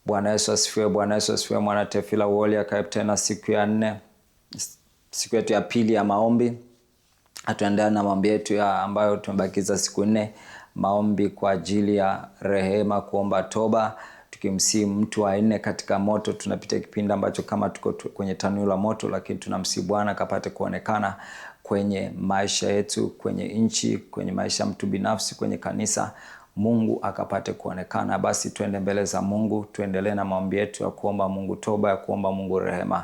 Bwana Yesu asifiwe. Bwana Yesu asifiwe. Mwana Tefila Woli karibu tena siku ya 4. Siku yetu ya pili ya maombi. Atuendelea na maombi yetu ambayo tumebakiza siku 4. Maombi kwa ajili ya rehema, kuomba toba. Tukimsihi mtu wa 4 katika moto. Tunapita kipindi ambacho kama tuko kwenye tanuru la moto, lakini tunamsihi Bwana kapate kuonekana kwenye maisha yetu, kwenye nchi, kwenye maisha mtu binafsi, kwenye kanisa. Mungu akapate kuonekana. Basi tuende mbele za Mungu, tuendelee na maombi yetu ya kuomba Mungu toba, ya kuomba Mungu rehema.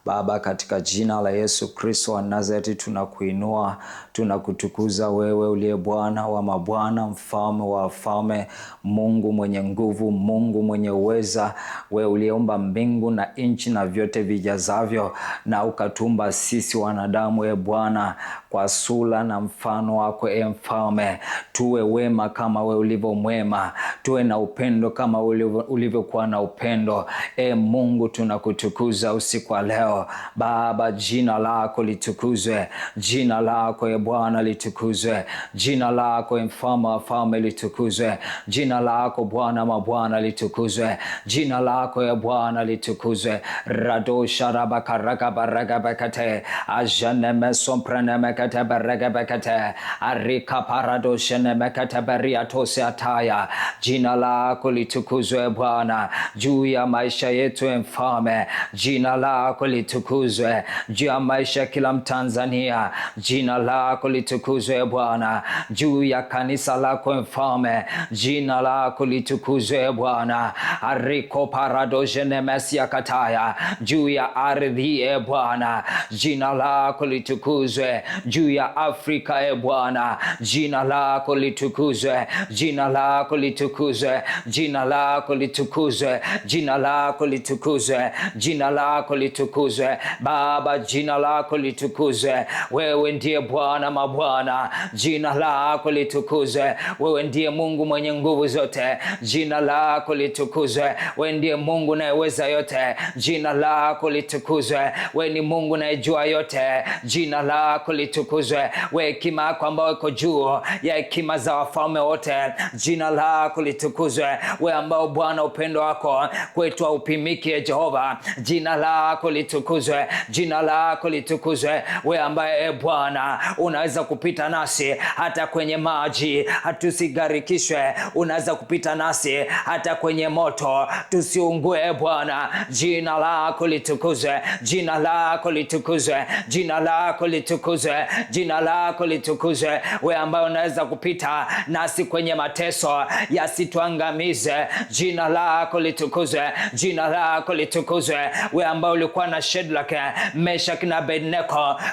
Baba, katika jina la Yesu Kristo wa Nazareti, tunakuinua, tunakutukuza wewe uliye Bwana wa mabwana, mfalme wa wafalme, Mungu mwenye nguvu, Mungu mwenye uweza, wewe uliyeumba mbingu na nchi na vyote vijazavyo, na ukatumba sisi wanadamu Bwana kwa sura na mfano wako mfalme. Tuwe wema kama wewe ulivyo mwema, tuwe na upendo kama ulivyokuwa na upendo. Mungu, tunakutukuza usiku wa leo. Baba, jina lako litukuzwe, jina lako Bwana litukuzwe, jina lako mfalme wa wafalme litukuzwe, jina lako Bwana mabwana litukuzwe, jina lako Bwana litukuzwe. Rado sharaba karaka baraka bakate ajane mesomprene mekate baraka bakate arika parado shene mekate bariato seataya. Jina lako litukuzwe Bwana juu ya maisha yetu mfalme, jina lako litukuzwe juu ya maisha kila Mtanzania, jina lako litukuzwe Bwana juu ya kanisa lako mfalme, jina lako litukuzwe Bwana ariko parado jene mesia kataya juu ya ardhi Bwana, jina lako litukuzwe juu ya Afrika Bwana, jina lako litukuzwe, jina lako litukuzwe, jina lako litukuzwe, jina lako litukuzwe, jina lako litukuzwe Baba, jina lako litukuzwe. Wewe ndiye Bwana mabwana, jina lako litukuzwe. Wewe ndiye Mungu mwenye nguvu zote, jina lako litukuzwe. Wewe ndiye Mungu anayeweza yote, jina lako litukuzwe. Wewe ni Mungu anayejua yote, jina lako litukuzwe. Wewe hekima yako ambayo iko juu ya hekima za wafalme wote, jina lako litukuzwe. Wewe ambao Bwana upendo wako kwetu haupimiki Jehova, jina lako litukuzwe, jina lako litukuzwe. Wewe ambaye Bwana unaweza kupita nasi hata kwenye maji hatusigarikishwe, unaweza kupita nasi hata kwenye moto tusiungue Bwana, jina lako litukuzwe, jina lako litukuzwe, jina lako litukuzwe, jina lako litukuzwe. Wewe ambaye unaweza kupita nasi kwenye mateso yasituangamize, jina lako litukuzwe, jina lako litukuzwe. Wewe ambaye ulikuwa na Shadrach, Meshach na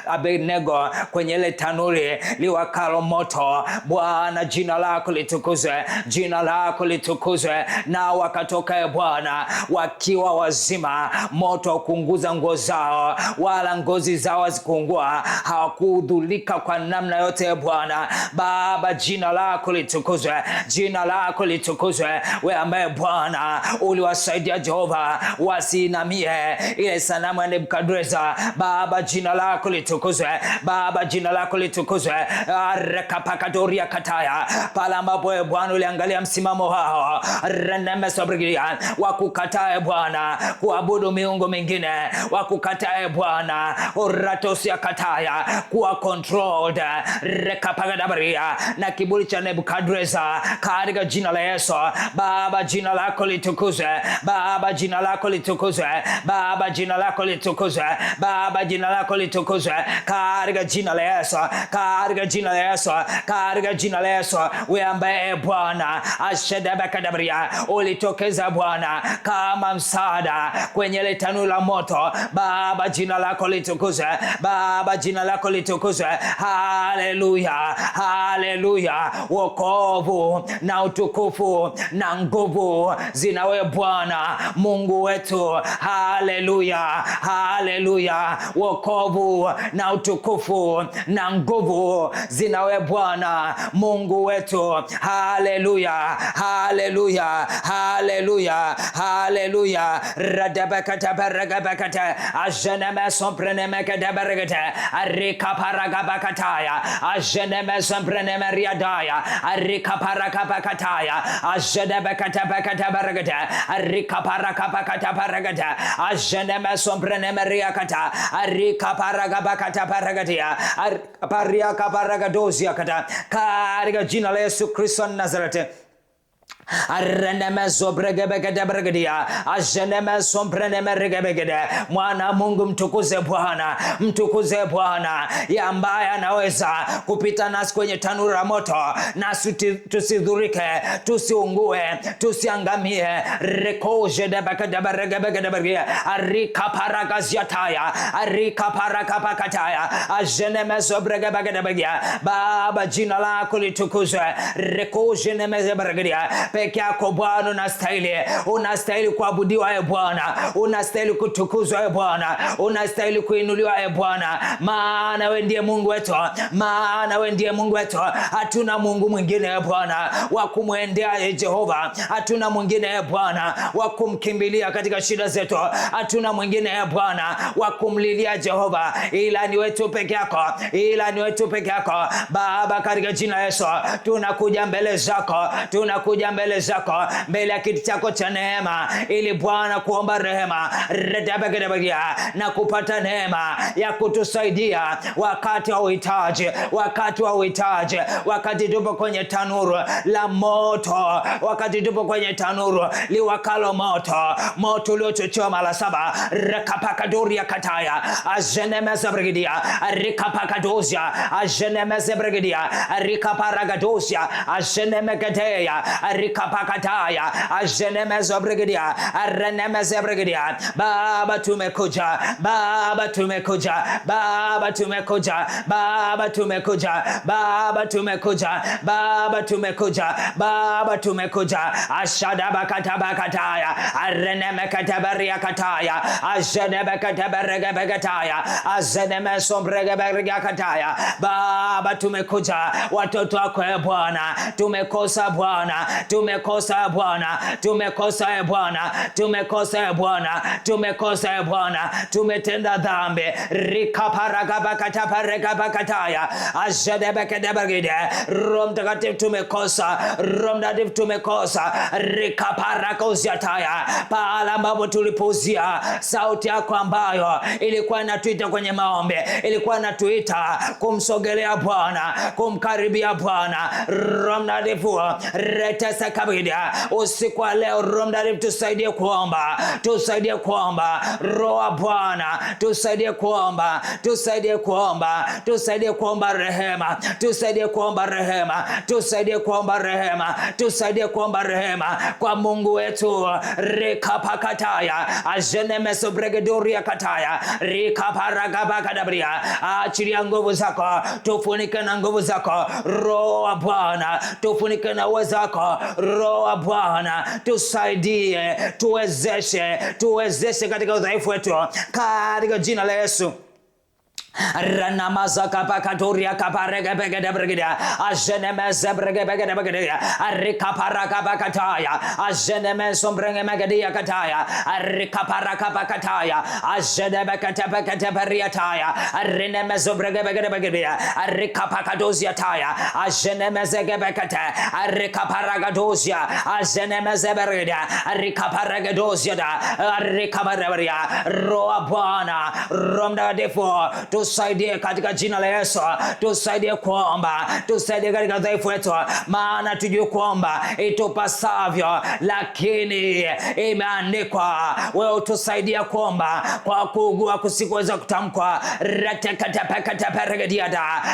Abednego kwenye ile tanuri liwakalo moto, Bwana jina lako litukuzwe, jina lako litukuzwe. Na wakatoka Bwana wakiwa wazima, moto ukunguza nguo zao wala ngozi zao zikuungua, hawakudhulika kwa namna yote Bwana. Baba, jina lako litukuzwe, jina lako litukuzwe. Wewe ambaye Bwana uliwasaidia Jehova wasinamie ile sanamu ya Nebukadreza, Baba jina lako litukuzwe, Baba jina lako litukuzwe. Rekapakadoria kataya, pala ambapo Bwana uliangalia msimamo wao renemesobrigia wakukataa Bwana kuabudu miungu mingine, wakukataa Bwana uratosia kataya kuwa controlled rekapakadabaria na kiburi cha Nebukadreza, katika jina la Yesu. Baba jina lako litukuzwe, Baba jina lako litukuzwe, Baba jina lako litukuzwe, Baba jina lako litukuzwe, katika jina la Yesu, katika jina la Yesu, katika jina la Yesu. Wewe ambaye Bwana ashadabakadabria ulitokeza Bwana kama msaada kwenye ile tanuru la moto, Baba jina lako litukuzwe, Baba jina lako litukuzwe. Haleluya, haleluya. Wokovu na utukufu na nguvu zinawe Bwana Mungu wetu. Haleluya, haleluya. Wokovu na utukufu na nguvu zinawe Bwana Mungu wetu. Haleluya, haleluya, haleluya, haleluya. Radabakata baragabakata ajana mesomprene mekada baragata arika Arikaparakapakataya, Ajenemesambrenemeriadaya, Arikaparakapakataya, Ajedebekatapakatabaragata, Arikaparakapakatabaragata, Ajenemesambrenemeriakata, Arikaparakapakatabaragatia, Arikapariakaparagadoziakata, katika jina la Yesu Kristo Nazareti. Mwana Mungu, mtukuze Bwana, mtukuze Bwana ya ambaye anaweza kupita nasi kwenye tanuru la moto, nasi tusidhurike, tusiungue, tusiangamie. Rekoje de bakadabaregebegedebergia arika paragaziataya arika parakapakataya ajenemezobregebegedebergia. Baba, jina lako litukuzwe. Rekoje nemezebergia. Peke yako Bwana unastahili kuabudiwa Bwana, unastahili kutukuzwa Bwana, unastahili kuinuliwa Bwana, maana wewe ndiye Mungu wetu, maana wewe ndiye Mungu wetu. Hatuna Mungu mwingine Bwana wa kumwendea Jehova, hatuna mwingine Bwana wa kumkimbilia katika shida zetu, hatuna mwingine Bwana wa kumlilia Jehova, ila ni wetu peke yako, ila ni wetu peke yako Baba. Katika jina la Yesu tunakuja mbele zako, tunakuja mbele zako, mbele ya kiti chako cha neema, ili Bwana kuomba rehema na kupata neema ya kutusaidia wakati wa uhitaji, wakati wa uhitaji, wakati tupo kwenye tanuru la moto, wakati tupo kwenye tanuru liwakalo moto, moto uliochochewa mara 7. Rekapakadoria kataya ajenemeza brigidia rikapakadozia ajenemeza brigidia rikaparagadosia ajenemegedeya rikapakataya ajenemeza brigidia arenemeza brigidia. Baba tumekuja, Baba tumekuja, Baba tumekuja, Baba tumekuja, Baba tumekuja, Baba tumekuja, Baba tumekuja. Ashadabakatabakataya arenemekatabaria ajenebekatabaregebekataya azenemesomregeberekataya. Baba tumekuja, watoto wako Bwana, tumekosa Bwana, tumekosa Bwana, tumekosa Bwana, tumekosa Bwana, tumekosa Bwana, tumetenda dhambi. Rikaparagabakataparegabakataya ajedebekadebagide. Roho Mtakatifu tumekosa, Roho Mtakatifu tumekosa. Rikaparakoziataya, pala ambapo tulipozia sauti yako ambayo ilikuwa inatuita kwenye maombi, ilikuwa inatuita kumsogelea Bwana, kumkaribia Bwana. Roho Mtakatifu retesa kabida usiku wa leo. Roho Mtakatifu tusaidie kuomba, tusaidie kuomba. Roho Bwana tusaidie kuomba, tusaidie kuomba, tusaidie kuomba rehema, tusaidie kuomba rehema, tusaidie kuomba rehema, tusaidie kuomba rehema kwa Mungu wetu. Rekapakataya ajenemesobregedoria kataya rikaparagabakadabria. Achilia nguvu zako, tufunike na nguvu zako. Roho Bwana tufunike na uwezo wako. Roho Bwana tusaidie, tuwezeshe katika udhaifu wetu, katika jina la Yesu. Ranamaza kapakatoria kaparegebegedebrigida ajenemezebrigebegedebrigida arikaparakapakataya ajenemesombrengemagedia kataya arikaparakapakataya ajedebekatebekateberiataya arinemezobregebegedebrigida arikapakadoziataya ajenemezegebekate arikaparagadosia ajenemezebrigida arikaparagadoziada arikabareberia. Roho Bwana, Roho Mtakatifu tusaidie katika jina la Yesu, tusaidie kuomba, tusaidie katika dhaifu wetu, maana tujue kuomba itupasavyo, lakini imeandikwa wewe tusaidia kuomba kwa kuugua kusikuweza kutamkwa.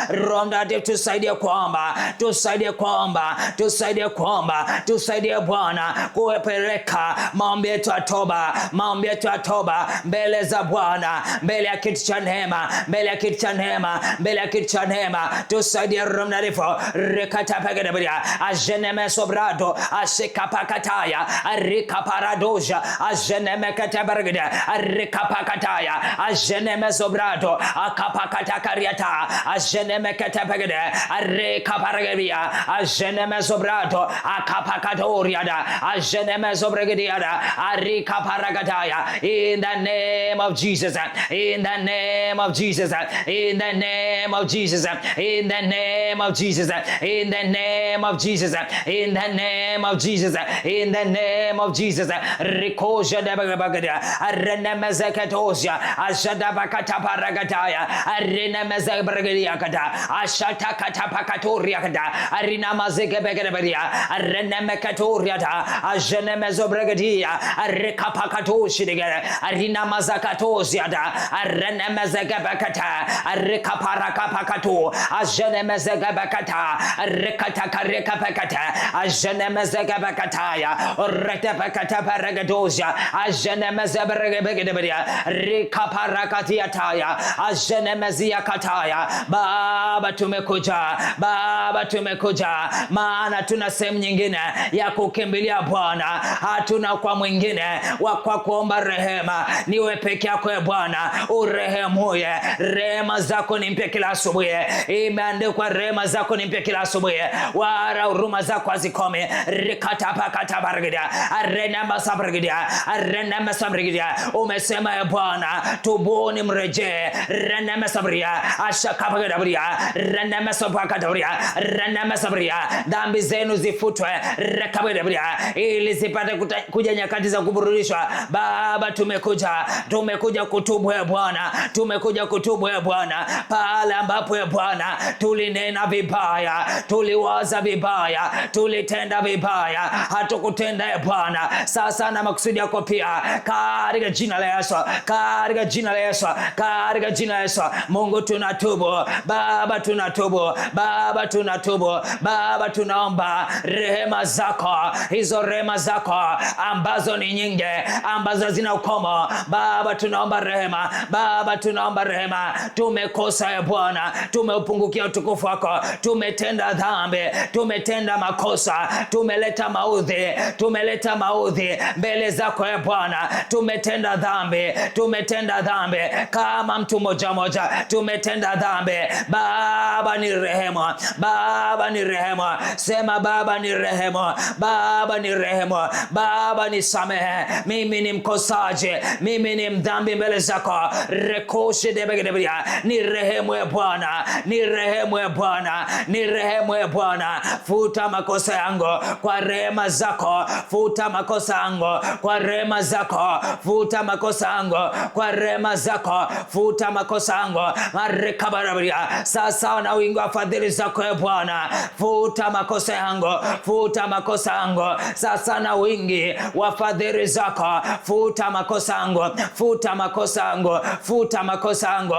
Roho Mtakatifu tusaidie kuomba, tusaidie kuomba, tusaidie kuomba, tusaidie Bwana kupeleka maombi yetu ya toba, maombi yetu ya toba mbele za Bwana, mbele ya kiti cha neema, mbele ya kiti cha neema, mbele ya kiti cha neema. Tusaidie Roho Mtakatifu. Rekatapagadabaria ajenemesobrado ashikapakataya arikaparadoja ajenemekatabaragada arikapakataya ajenemesobrado akapakatakariata ajenemekatapagada arikaparagaria ajenemesobrado akapakatoriada ajenemesobragadiada arikaparagataya. In the name of Jesus, in the name of Jesus, Jesus, in the name of Jesus, in the name of Jesus, in the name of Jesus, in the name of Jesus, in the name of Jesus. Rikoja de Bagabagadia, Arena Mazakatosia, Ashada Bakata Paragataya, Arena Mazabragadiakata, Ashata Katapakatoriakata, Arina Mazekabagadia, Arena Mekatoriata, Ajana Mazobragadia, Arekapakatoshi, Arina Mazakatosiada, Arena Mazagabakata, Arekaparakapakato, Ajana Mazagabakata, Rekataka Rekapakata, Ajana Mazagabakataya, Retapakata Paragadosia, Ajana Mazabragadia, Rekaparakatiataya, Ajana Maziakataya. Baba tumekuja, Baba tumekuja, maana tuna sehemu nyingine ya kukimbilia Bwana, hatuna kwa mwingine wa kwa kuomba rehema, niwe peke yako ya Bwana, urehemuye. Rehema zako ni mpya kila asubuhi, imeandikwa rehema zako ni mpya kila asubuhi, wala huruma zako hazikome. Rikatapakata baragida, arena masabragida, arena masabragida. Umesema ya Bwana, tubuni mrejee. Rena masabria, ashakapagadaburia, rena masopakadaburia, rena masabria. Dhambi zenu zifutwe, rekabadaburia, ili zipate kuja nyakati za kuburudishwa. Baba tumekuja kutubu ya Bwana, tumekuja kutubu ya Bwana, pale ambapo ya Bwana tulinena vibaya, tuliwaza vibaya, tulitenda vibaya, hatukutenda ya Bwana. Sasa na makusudi yako pia, katika jina la Yesu, katika jina la Yesu, katika jina la Yesu. Mungu tunatubu, Baba tunatubu, Baba tunatubu, Baba tunaomba rehema zako, hizo rehema zako ambazo ni nyingi, ambazo zina ukomo. Baba tunaomba rehema, Baba tunaomba rehema. Tumekosa ya Bwana, tumeupungukia utukufu wako, tumetenda dhambi, tumetenda makosa, tumeleta maudhi mbele zako ya Bwana. Tumetenda dhambi kama mtu moja, tumetenda dhambi. Baba ni rehema, Baba ni rehema. Sema Baba ni rehema, Baba ni rehema, Baba ni samehe. Mimi ni mkosaji, mimi ni mdhambi mbele zako. Rekoshi debegedebia, ni rehemu ya Bwana, ni rehemu ya Bwana, ni rehemu ya Bwana. Futa makosa yangu kwa rehema zako, futa makosa yangu kwa rehema zako, futa makosa yangu kwa rehema zako, futa makosa yangu. Marekabarabia, sasa na wingi wa fadhili zako ya Bwana, futa makosa yangu, futa makosa yangu. Sasa na wingi wa fadhili zako, futa makosa yangu, futa makosa yangu, futa makosa yangu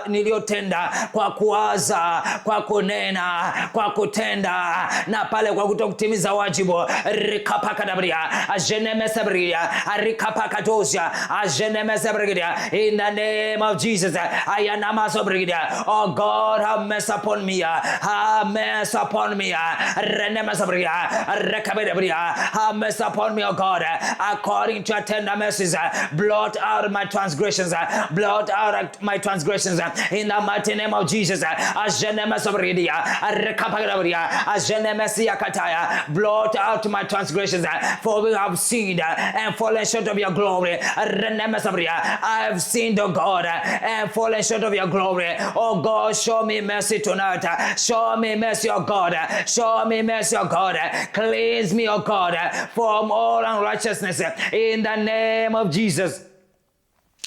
niliyotenda kwa kuwaza, kwa kunena, kwa kutenda, na pale kwa kutokutimiza wajibu. Rikapakadabria, ajenemesabria, rikapakatosha, ajenemesabria. In the name of Jesus, I am Amasobrigia. Oh God, have mercy upon me, have mercy upon me. Renemesabria, rekabedabria, have mercy upon me, oh God, according to your tender mercies. Blot out my transgressions, blot out my transgressions. In the mighty name of Jesus, ajenemesabria, rekapakadabria, ajenemesiakataya. Blot out my transgressions, for we have sinned and fallen short of your glory. I have sinned, oh God, and fallen short of your glory. Oh God, show me mercy tonight. Show me mercy, oh God. Show me mercy, oh God. Cleanse me, oh God, from all unrighteousness. In the name of Jesus.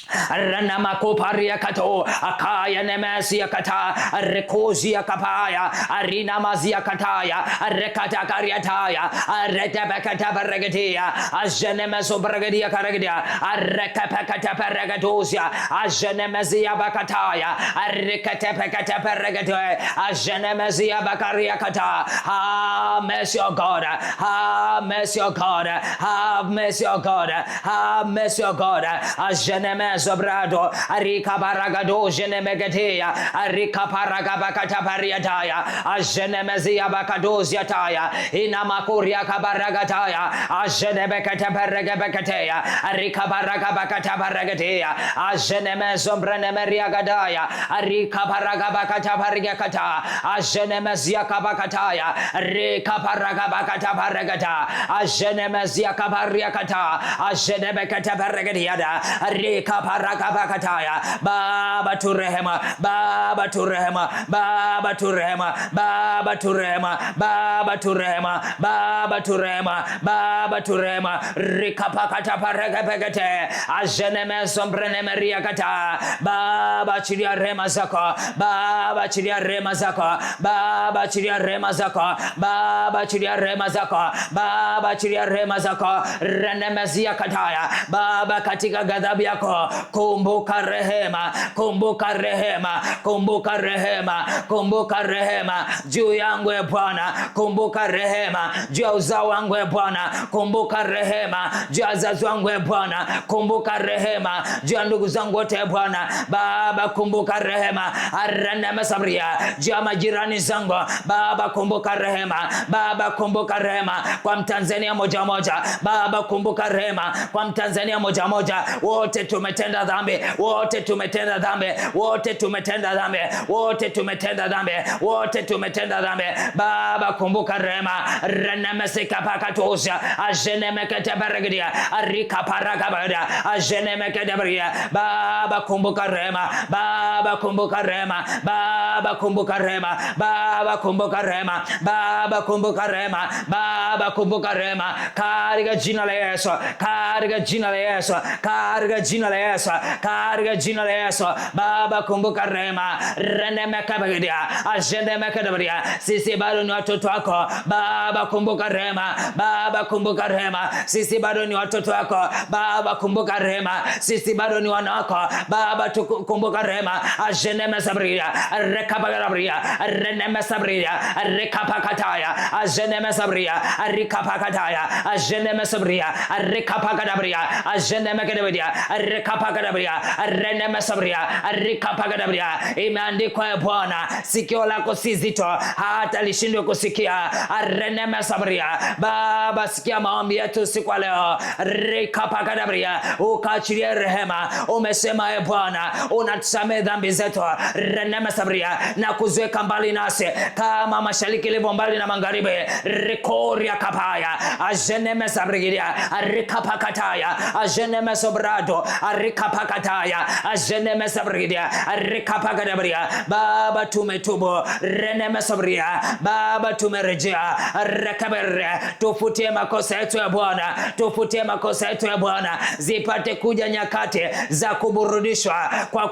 Ranamakoparia kato, akaya nemesia kata, rekosia kapaya, arina mazia kataya, rekata kariataya, aretapakata baragatia, ajenemeso baragadia karagia, arekapakata paragadosia, ajenemezia bakataya, arekatapakata paragatia, ajenemezia bakaria kata. Have mercy, O God, have mercy, O God, have mercy, O God, have mercy, O God, ajenemes Zobrado, Arika Baragado, Genemegatea, Arika Paragabakata Pariataya, Agenemezia Bacadosiataya, Inamakuria Cabaragataya, Agenebecata Paragabakatea, Arika Baragabakata Paragatea, Agenemezombranemeria Gadaya, Arika Paragabakata Parigakata, Agenemezia Cabakataya, Rika rika parakabakata parakata ajenemezia kabariakata ajenemekata parakadiada rika parakabakataya. Baba turehema, Baba turehema, Baba turehema, Baba turehema, Baba turehema, Baba turehema, Baba turehema. Rika pakata parakabakate ajenemezombrene kata. Baba chiria rema zako, Baba chiria rema zako, Baba chiria rema zako, Baba chiria rema zako, Baba chiria rema zako. Renemezia kataya. Baba katika ghadhabu yako kumbuka rehema, kumbuka rehema, kumbuka rehema, kumbuka rehema juu yangu e Bwana, kumbuka rehema juu ya uzao wangu e Bwana, kumbuka rehema juu ya wazazi wangu e Bwana, kumbuka rehema juu ya ndugu zangu wote e Bwana. Baba kumbuka rehema arana sabria juu ya majirani zangu. Baba kumbuka rehema, Baba kumbuka rehema kwa Mtanzania moja moja. Baba kumbuka rehema kwa Mtanzania moja moja. Wote tumetenda dhambi, wote tumetenda dhambi, wote tumetenda dhambi, wote tumetenda dhambi, wote tumetenda dhambi. Baba kumbuka rehema rana mesika pakatosha ajenemekete baragdia arika parakabada ajenemekete baragdia. Baba kumbuka rehema, Baba kumbuka rehema, Baba kumbuka rehema, Baba kumbuka rehema, Baba kumbuka rehema, Baba kumbuka rehema katika jina la Yesu, katika jina la Yesu, katika jina la Yesu, katika jina la Yesu. Baba kumbuka rehema renemekabadia ajenemekabadia. Sisi bado ni watoto wako. Baba kumbuka rehema, Baba kumbuka rehema. Sisi bado ni watoto wako. Baba kumbuka rehema. Sisi bado ni wana wako. Baba kumbuka rehema ajeneme sabria rekapagabria reneme sabria rekapakataya ajeneme sabria rekapakataya ajeneme sabria rekapakadabria ajeneme kedabria rekapakadabria reneme sabria rekapakadabria. Imeandikwa ya Bwana, sikio lako si zito hata lishindwe kusikia. Reneme sabria. Baba sikia maombi yetu siku leo. Rekapakadabria ukaachilie rehema. Umesema e Bwana unatusamehe dhambi zetu reneme sabria na kuziweka mbali nasi kama mashariki ilivyo mbali na magharibi. Rekoria kapaya ajeneme sabria rekapakataya ajeneme sobrado rekapakataya ajeneme sabria rekapakadabria. Baba tumetubu reneme sabria. Baba tumerejea rekaberia. Tufutie makosa yetu ya Bwana, tufutie makosa yetu ya Bwana, zipate kuja nyakati za kuburudishwa kwa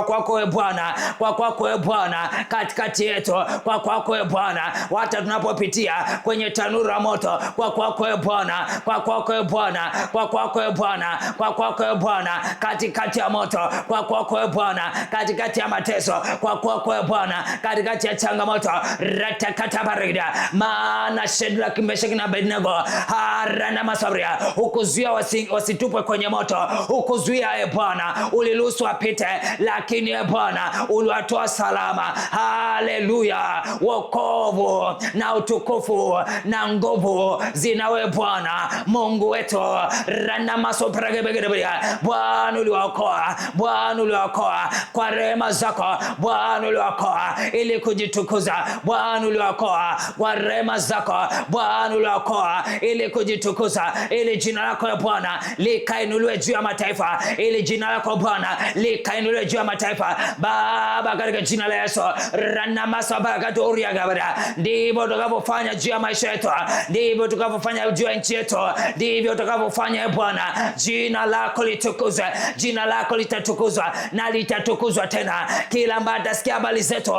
kwako e Bwana, kwa kwako e Bwana katikati yetu, kwa kwako e Bwana hata tunapopitia kwenye tanuru la moto, kwa kwako e Bwana, kwa kwako e Bwana, kwa kwako e Bwana, kwa kwako e Bwana katikati ya moto, kwa kwako e Bwana katikati ya mateso, kwa kwako e Bwana katikati ya changamoto. Ratakata barida maana Shadraka, Meshaki na Abednego harana masabria ukuzuia wasitupwe kwenye moto, ukuzuia e Bwana, uliruhusu wapite, lakini e Bwana uliwatoa salama. Haleluya. Wokovu na utukufu na nguvu zinawe Bwana Mungu wetu. Rana masopragebegedebia. Bwana uliwaokoa, Bwana uliwaokoa kwa rehema zako. Bwana uliwaokoa ili kujitukuza. Bwana uliwaokoa kwa rehema zako. Bwana uliwaokoa ili kujitukuza, ili jina lako Bwana likainuliwe juu ya mataifa, ili jina lako Bwana likainuliwe juu ya mataifa. Baba katika jina la Yesu rana masabagatoria gabara. Ndivyo tukavofanya juu ya maisha yetu, ndivyo tukavofanya juu ya nchi yetu, ndivyo tukavofanya Bwana. Jina lako litukuzwe, jina lako litatukuzwa na litatukuzwa tena. Kila ambaye atasikia habari zetu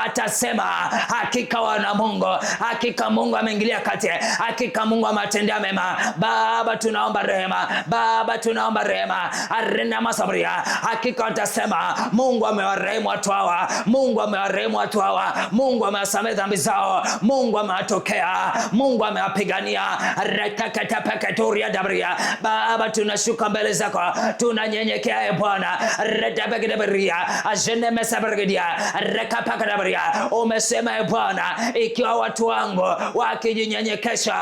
atasema hakika wana Mungu, hakika Mungu ameingilia kati, hakika Mungu ametendea mema. Baba tunaomba rehema, Baba tunaomba rehema arena masabria. Hakika watasema Mungu amewarehemu watu hawa, Mungu amewarehemu watu hawa, Mungu amewasamehe dhambi zao, Mungu amewatokea, Mungu amewapigania. Retakatapakatoria dabria. Baba tunashuka mbele zako, tunanyenyekea Bwana. Retabagdabria ajene mesabargedia rekapakadabria. Umesema Bwana, ikiwa watu wangu wakijinyenyekesha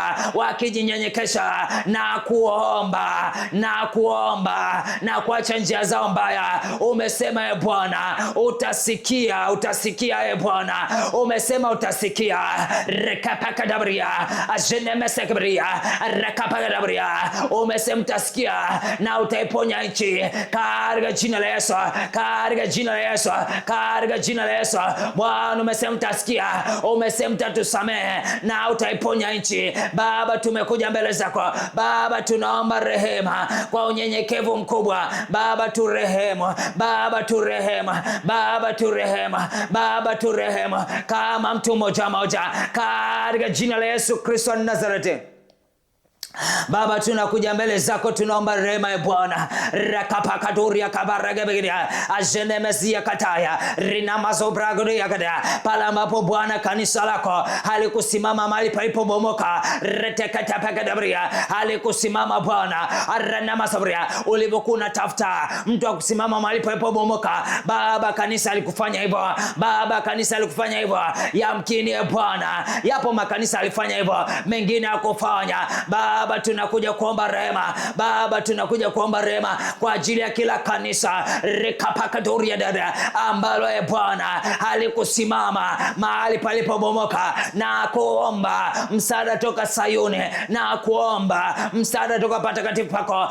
na kuomba na kuacha njia zao mbaya, umesema Bwana utasikia Bwana, umesema utasikia. rekapakadabria ajenemesekabria rekapakadabria. Umesema utasikia na utaiponya nchi katika jina la Yesu, katika jina la Yesu, katika jina la Yesu. Bwana umesema utasikia, umesema utatusamehe na utaiponya nchi. Baba tumekuja mbele zako Baba, tunaomba rehema kwa unyenyekevu mkubwa Baba, turehemu Baba, turehemu Baba, turehemu Baba, turehemu kama mtu mmoja mmoja katika jina la Yesu Kristo wa Nazareti. Baba tunakuja mbele zako, tunaomba rehema ya Bwana. Rakapakaduria kabaragebegia ajenemezia kataya rinamazobragoria kada pala ambapo Bwana kanisa lako halikusimama mahali palipobomoka retekatapakadabria halikusimama Bwana aranamazobria ulivyokuwa unatafuta mtu akusimama mahali palipobomoka Baba, kanisa alikufanya hivyo Baba, kanisa alikufanya hivyo. Yamkini ya Bwana yapo makanisa alifanya hivyo, mengine hakufanya Baba, tunakuja kuomba rehema Baba, tunakuja kuomba rehema kwa ajili ya kila kanisa rekapakadoria dada ambalo Bwana halikusimama mahali palipobomoka, na kuomba msaada toka Sayuni, na kuomba msaada toka patakatifu pako.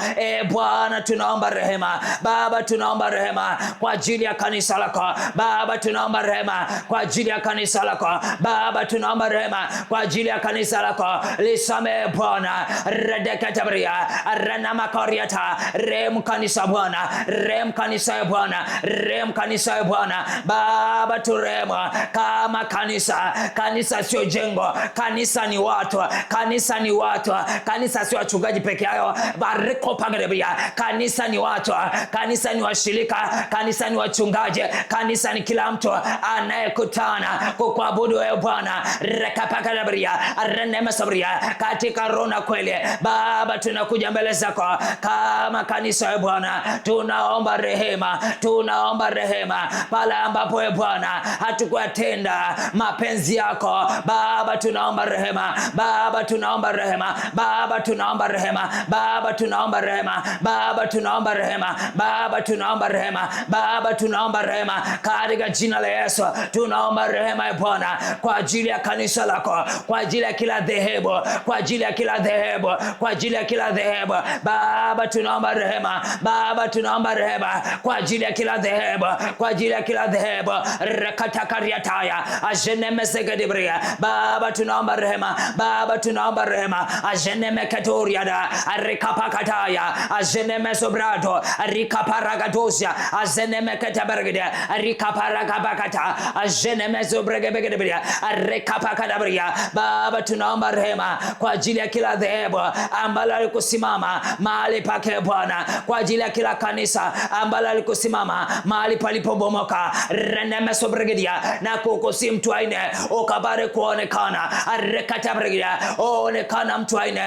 Bwana tunaomba rehema Baba, tunaomba rehema kwa ajili ya kanisa lako Baba, tunaomba rehema kwa ajili ya kanisa lako Baba, tunaomba rehema kwa ajili ya kanisa lako. Lisamehe Bwana redekatabria aranamakaoriata rem kanisa Bwana, rem kanisa ya Bwana, rem kanisa ya Bwana Baba, turema kama kanisa. Kanisa sio jengo, kanisa ni watu, kanisa ni watu, kanisa sio wachungaji peke yao bariko pangrebia. Kanisa ni watu, kanisa ni washirika, kanisa ni wachungaji, kanisa ni kila mtu anayekutana kukuabudu wewe Bwana rekapakadabria arenemesabria katika roho na kweli. Baba tunakuja mbele zako kama kanisa ya Bwana, tunaomba rehema, tunaomba rehema pale ambapo wewe Bwana hatukutenda mapenzi yako Baba, tunaomba rehema Baba, tunaomba rehema Baba, tunaomba rehema Baba, tunaomba rehema Baba, tunaomba rehema Baba, tunaomba rehema Baba, tunaomba rehema katika jina la Yesu. Tunaomba rehema ya Bwana kwa ajili ya kanisa lako, kwa ajili ya kila dhehebu, kwa ajili ya kila dhehebu, kwa ajili ya kila dhehebu Baba, tunaomba rehema Baba, tunaomba rehema kwa ajili ya kila dhehebu, kwa ajili ya kila dhehebu rekatakariataya ajenemesegedibria Baba, tunaomba rehema Baba, tunaomba rehema ajenemekadoriada rekapakataya ajenemesobrado rikaparagadosia ajenemekatabergede rikaparagabakata ajenemesobregebegedibria rekapakadabria Baba, tunaomba rehema kwa ajili ya kila dhehebu ambalo alikusimama mahali pake Bwana, kwa ajili ya kila kanisa ambalo alikusimama mahali palipobomoka renemesobregedia na kukusi mtu aine ukabare kuonekana rekataberegedia onekana mtu aine.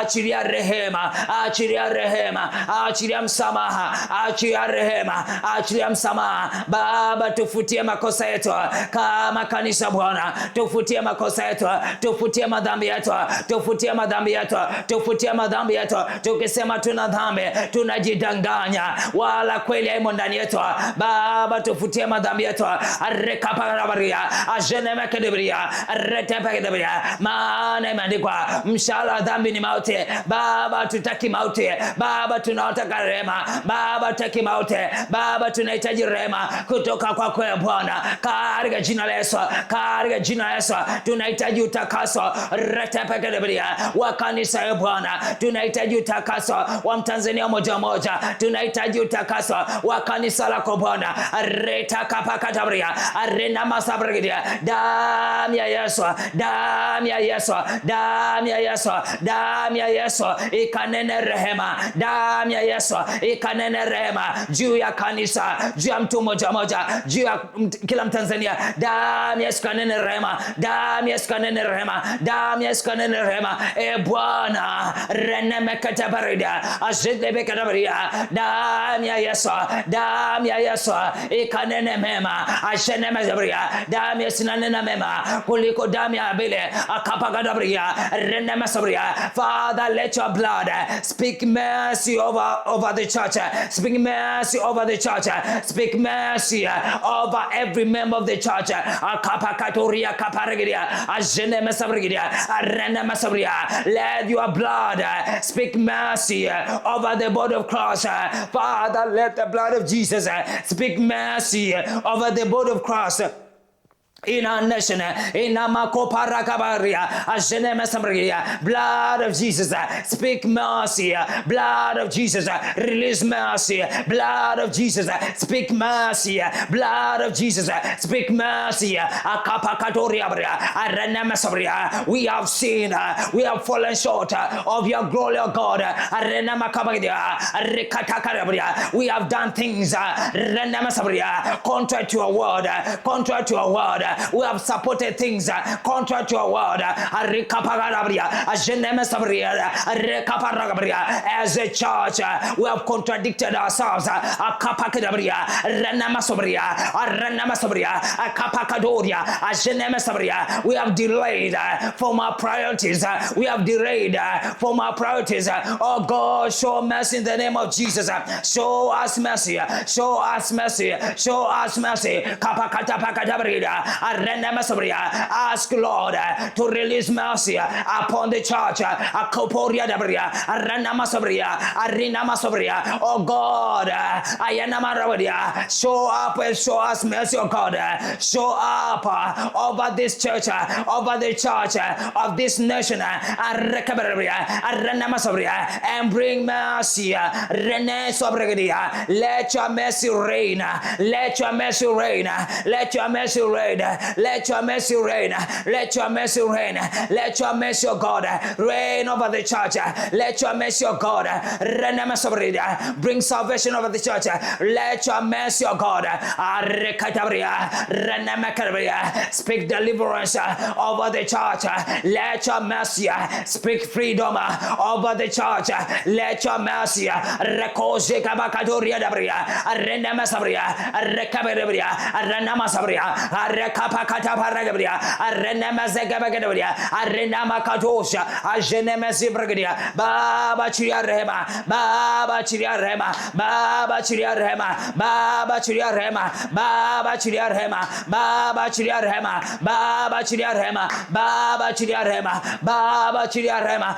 Achilia rehema, achilia rehema, achilia msamaha, achilia rehema, achilia msamaha Baba, tufutie makosa yetu kama kanisa Bwana, tufutie makosa yetu, tufutie madhambi yetu, tufutie madhambi yetu, tufutie madhambi yetu. Tukisema tuna dhambi tunajidanganya, wala kweli haimo ndani yetu Baba, tufutie madhambi yetu rekaparabaria ajenemekedibria retepekedibria maana imeandikwa mshahara dhambi ni mauti Baba, tutaki mauti Baba, tunataka rehema Baba, tutaki mauti Baba, tunahitaji rehema kutoka kwako Bwana katika jina la Yesu, katika jina la Yesu. Tunahitaji utakaso retepekedibria wa kanisa ya Bwana, tunahitaji utakaso wa Mtanzania moja moja, tunahitaji utakaso wa kanisa lako Bwana retakapakatabria arenamasabregedia damu ya Yesu, damu ya Yesu, damu ya Yesu, damu ya Yesu ikanene rehema, damu ya Yesu ikanene rehema juu ya kanisa, juu ya mtu moja moja, juu ya kila Mtanzania. Damu ya Yesu kanene rehema, damu ya Yesu kanene rehema, damu ya Yesu kanene rehema. Bwana Bwana renemekatabarida azidebekadabaria damu ya Yesu, damu ya Yesu ikanene mema ashenemezabria damu ya sinanena mema kuliko damu ya Abele akapagadabaria renemesabria. Father, let your blood speak mercy over the church, speak mercy over the church, speak mercy over every member of the church. Akapakatoria kaparagiria ajenemesabria renemesabria. Let your blood speak mercy over the body of Christ. Father, let the blood of Jesus speak mercy over the body of Christ. In our nation, in our Makoparakabaria, Ajenemesambria, blood of Jesus, speak mercy, blood of Jesus, release mercy, blood of Jesus, speak mercy, blood of Jesus, speak mercy. We have sinned, we have fallen short of your glory, O God. We have done things contrary to your word, contrary to your word. We have supported things contrary to your word. As a church, we have contradicted ourselves. We have delayed from our priorities. We have delayed from our priorities. Oh God, show mercy in the name of Jesus. Show us mercy. Show us mercy. Show us mercy. Ask Lord to release mercy upon the church. Oh God, show up and show us mercy, oh God. Show up over this church, over the church of this nation, and bring mercy. Let your mercy reign. Let your mercy reign. Let your mercy reign. Let your mercy reign. Let your mercy reign. Let your mercy, oh God, reign over the church. Let your mercy, oh God, bring salvation over the church. Let your mercy, oh God, speak deliverance over the church. Let your mercy speak freedom over the church. Let your mercy Baba chiria rehema, Baba chiria rehema, Baba chiria rehema, Baba chiria rehema, Baba chiria rehema, Baba chiria rehema, Baba chiria rehema, Baba chiria rehema, Baba chiria rehema.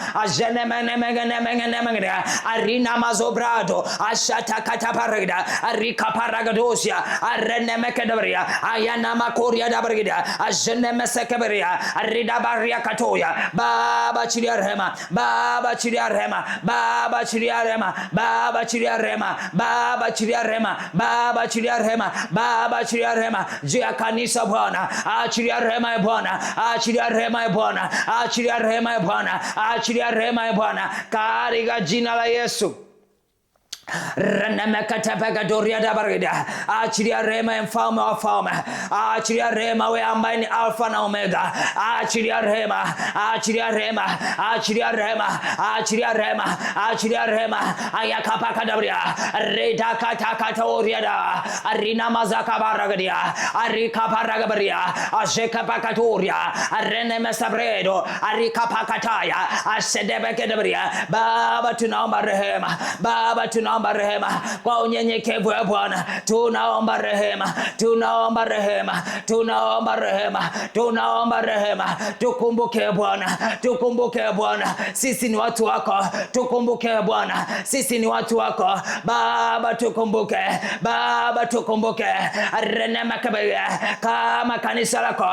Arina mazobrado ashata kataparida arika paragadosia arenemekedabria ayana makoria dabrida ajenemesekeberia arida baria katoya. Baba chiria rehema, Baba chiria rehema, Baba chiria rehema, Baba chiria rehema, Baba chiria rehema, Baba chiria rehema, Baba chiria rehema. Jia kanisa Bwana, achiria rehema ya Bwana, achiria rehema ya Bwana, achiria rehema ya Bwana, achiria rehema ya Bwana katika jina la Yesu. Achilia rehema ya mfalme wa falme, achilia rehema wewe ambaye ni Alfa na Omega, achilia rehema, achilia rehema, achilia rehema, achilia rehema, achilia rehema. Ayakapakadabria reda katakatoria arina mazakabaragadia arikaparagabaria ashekapakatoria arenemesabredo arikapakataya asedebekedabria. Baba tunaomba rehema, Baba tunaomba rehema kwa unyenyekevu ya Bwana. Tunaomba rehema, tunaomba rehema, tunaomba rehema, tunaomba rehema. Tukumbuke Bwana, tukumbuke Bwana, sisi ni watu wako. Tukumbuke Bwana, sisi ni watu wako. Baba tukumbuke, Baba tukumbuke. Renema kabaya kama kanisa lako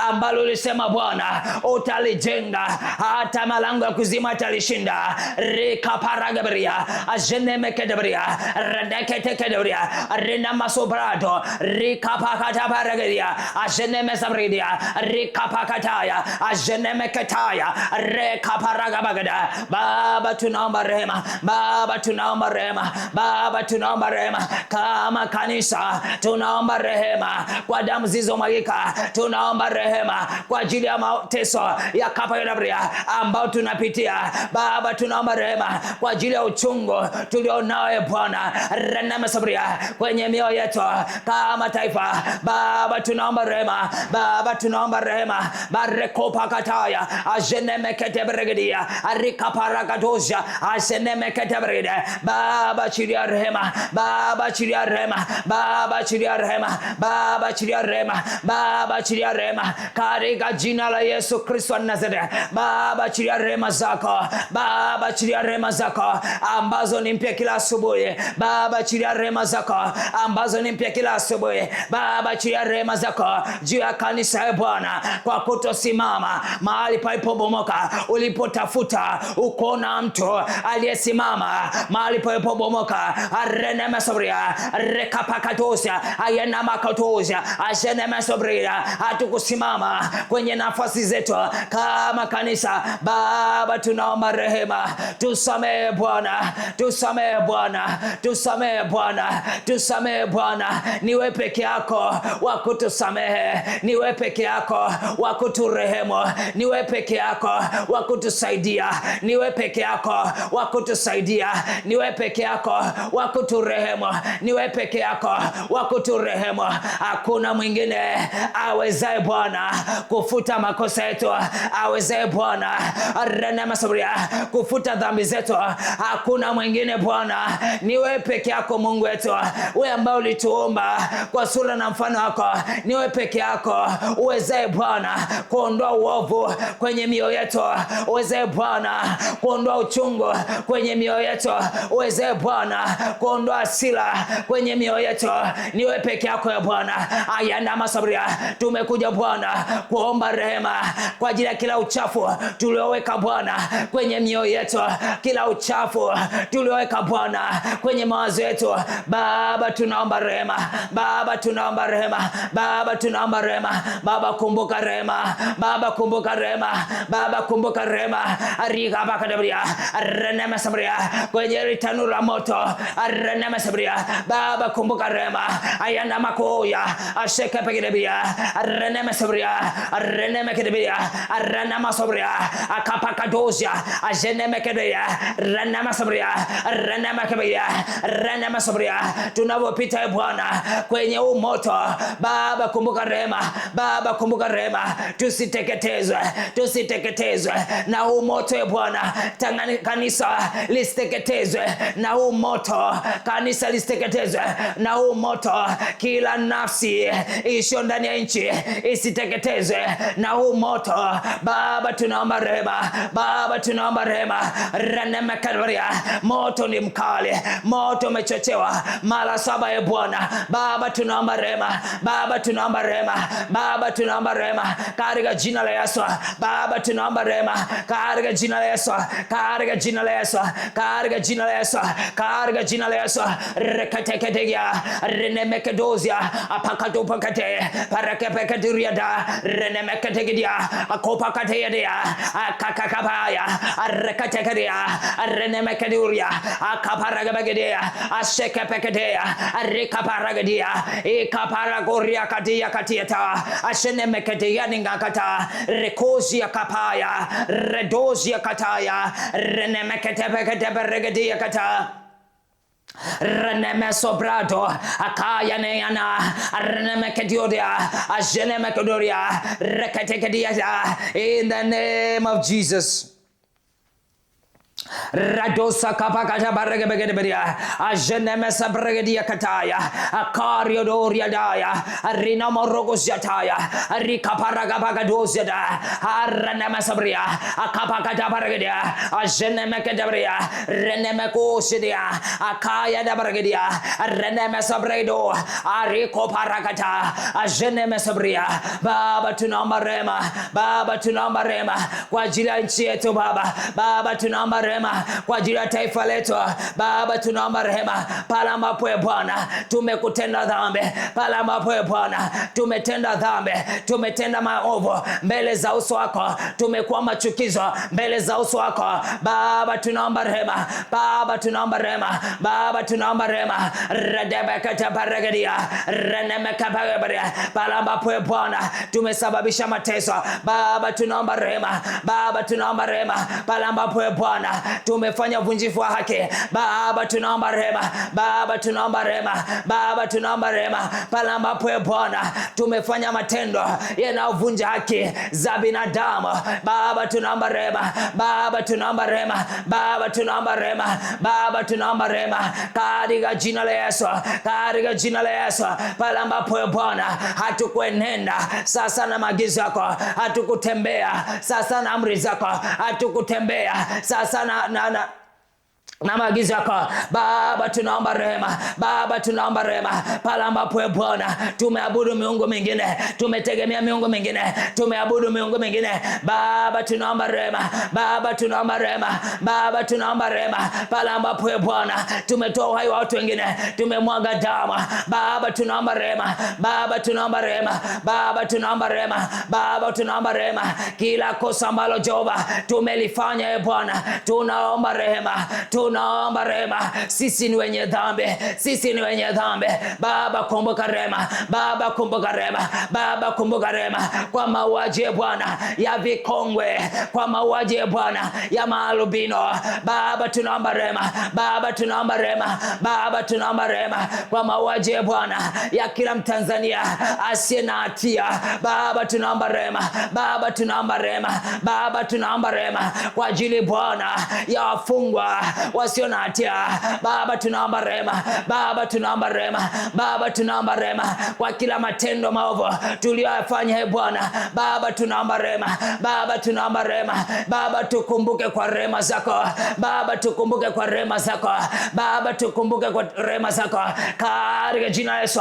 ambalo ulisema Bwana utalijenga hata malango ya kuzima talishinda. Rika paragabaria ajeneme Debria, Redeketebria, Rena Masobrado, Rikapakata Baragadia, Ajenemesabria, Rikapakataya, Ajenemekataya, Rekaparagabagada, Baba tunaomba rehema, Baba tunaomba rehema, Baba tunaomba rehema, kama kanisa tunaomba rehema kwa damu zilizomwagika, tunaomba rehema kwa ajili ya mateso ya kapa ya ambao tunapitia. Baba tunaomba rehema kwa ajili ya uchungu tulionao Bwana, rehema sabria kwenye mioyo yetu kama taifa. Baba tunaomba rehema, Baba tunaomba rehema, barekopa kataya ajenemeketebregedia arikaparagadoja ajenemeketebregede. Baba chilia rehema, Baba chilia rehema, Baba chilia rehema, Baba chilia rehema, Baba chilia rehema katika jina la Yesu Kristo wa Nazareth. Baba chilia rehema zako, Baba chilia rehema zako ambazo ni mpya kila asubuhi. Baba chilia rehema zako ambazo ni mpya kila asubuhi. Baba chilia rehema zako juu ya kanisa Bwana, kwa kutosimama mahali palipobomoka. Ulipotafuta ukona mtu aliyesimama mahali palipobomoka, arenema sabria rekapakatosia ayena makatosia ajenema sabria. Hatukusimama kwenye nafasi zetu kama kanisa. Baba tunaomba rehema, tusamehe Bwana, tusamehe Bwana, tusamehe Bwana, tusamehe Bwana. Niwe peke yako wa kutusamehe, niwe peke yako wa kuturehemu, niwe peke yako wa kutusaidia, niwe peke yako wa kutusaidia, niwe peke yako wa kuturehemu, niwe peke yako wa kuturehemu. Hakuna mwingine awezaye Bwana kufuta makosa yetu, awezaye Bwana rehema sabria kufuta dhambi zetu. Hakuna mwingine Bwana, niwe peke yako Mungu wetu, wewe ambao ulituumba kwa sura na mfano wako. Niwe peke yako uwezaye Bwana kuondoa uovu kwenye mioyo yetu, uwezaye Bwana kuondoa uchungu kwenye mioyo yetu, uwezaye Bwana kuondoa hasira kwenye mioyo yetu. Niwe peke yako ya Bwana. Ayana masabria, tumekuja Bwana kuomba rehema kwa ajili ya kila uchafu tulioweka Bwana kwenye mioyo yetu, kila uchafu tulioweka Bwana kwenye mawazo yetu. Baba tunaomba rehema, Baba tunaomba rehema, Baba tunaomba rehema. Baba kumbuka rehema, Baba kumbuka rehema, Baba kumbuka rehema. Arika bakadabria renema sabria kwenye ritanu la moto renema sabria. Baba kumbuka rehema. Ayana makoya asheke pekidabia renema sabria renema kedabia renema sabria akapakadozia ajenema kedabia renema sabria renema kedabia renema sabria. Tunapopita Bwana kwenye moto, Baba kumbuka rehema, Baba kumbuka rehema. Tusiteketezwe, tusiteketezwe na moto Bwana. Kanisa lisiteketezwe na moto, kanisa lisiteketezwe na moto. Kila nafsi isio ndani ya nchi isiteketezwe na moto. Baba tunaomba rehema, Baba tunaomba rehema. Renema kalvaria, moto ni mkali, moto umechochewa mara 7 Bwana. Baba tunaomba rehema, Baba tunaomba rehema, Baba tunaomba rehema katika jina la Yesu. Baba tunaomba rehema katika jina la Yesu, katika jina la Yesu, katika jina la Yesu, katika jina la Yesu. Rekateketegia renemekedozia apakatopakate parakepekaduriada renemeketegia akopakatedia akakakabaya rekatekedia renemekeduria akaparagabagedia ashekepekadea rekaparagadia ikaparagoria kadia katieta ashenemekedia ningakata rekozia kapaya redozia kataya renemeketepeketeperagedia kata reneme sobrado akaya neana reneme kediodia ajeneme kedoria reketekedia. In the name of Jesus. Radosa kapakata barregebegeberia ajeneme sabregedia kataya akario doria daya arina morogosiataya arikaparagabagadosia araneme sabria akapakata barregedia ajeneme kedabria reneme kosidia akaya da barregedia reneme sabredo ariko parakata ajeneme sabria. Baba tunaomba rehema, Baba tunaomba rehema kwa ajili ya nchi yetu Baba. Baba tunaomba rehema kwa ajili ya taifa letu. Baba tunaomba rehema pale ambapo Bwana tumekutenda dhambi, pale ambapo Bwana tumetenda dhambi, tumetenda maovu mbele za uso wako, tumekuwa machukizo mbele za uso wako. Baba tunaomba rehema, Baba tunaomba rehema, Baba tunaomba rehema. Radabakata baragadia renemekabaria pale ambapo Bwana tumesababisha mateso. Baba tunaomba rehema, Baba tunaomba rehema pale ambapo Bwana tumefanya uvunjifu wa haki. Baba tunaomba rehema, Baba tunaomba rehema, Baba tunaomba rehema pale ambapo Bwana tumefanya matendo yanayovunja haki za binadamu. Baba tunaomba rehema, Baba tunaomba rehema, Baba tunaomba rehema, Baba tunaomba rehema katika jina la Yesu, katika jina la Yesu. Pale ambapo Bwana hatukuenenda sasa na maagizo yako, hatukutembea sasa na amri zako, hatukutembea sasa na maagizo yako. Baba tunaomba rehema, Baba tunaomba rehema pale ambapo Bwana tumeabudu miungu mingine, tumetegemea miungu mingine, tumeabudu miungu mingine. Baba tunaomba rehema, Baba tunaomba rehema, Baba tunaomba rehema pale ambapo Bwana tumetoa uhai wa watu wengine, tumemwaga damu. Baba tunaomba rehema, Baba tunaomba rehema, Baba tunaomba rehema, Baba tunaomba rehema kila kosa ambalo Jehova tumelifanya Bwana, tunaomba rehema, tunaomba rehema. Sisi ni wenye dhambi, sisi ni wenye dhambi. Baba kumbuka rehema, Baba kumbuka rehema, Baba kumbuka rehema kwa mauaji Bwana ya vikongwe, kwa mauaji Bwana ya maalubino. Baba tunaomba rehema, Baba tunaomba rehema, Baba tunaomba rehema kwa mauaji Bwana ya kila Mtanzania asiye na hatia. Baba tunaomba rehema, Baba tunaomba rehema, Baba tunaomba rehema kwa ajili Bwana ya wafungwa wasio na hatia. Baba tunaomba rehema, Baba tunaomba rehema, Baba tunaomba rehema kwa kila matendo maovu tuliyofanya Bwana. Baba tunaomba rehema, Baba tunaomba rehema, Baba tukumbuke kwa rehema zako, Baba tukumbuke kwa rehema zako, Baba tukumbuke kwa rehema zako katika jina la Yesu.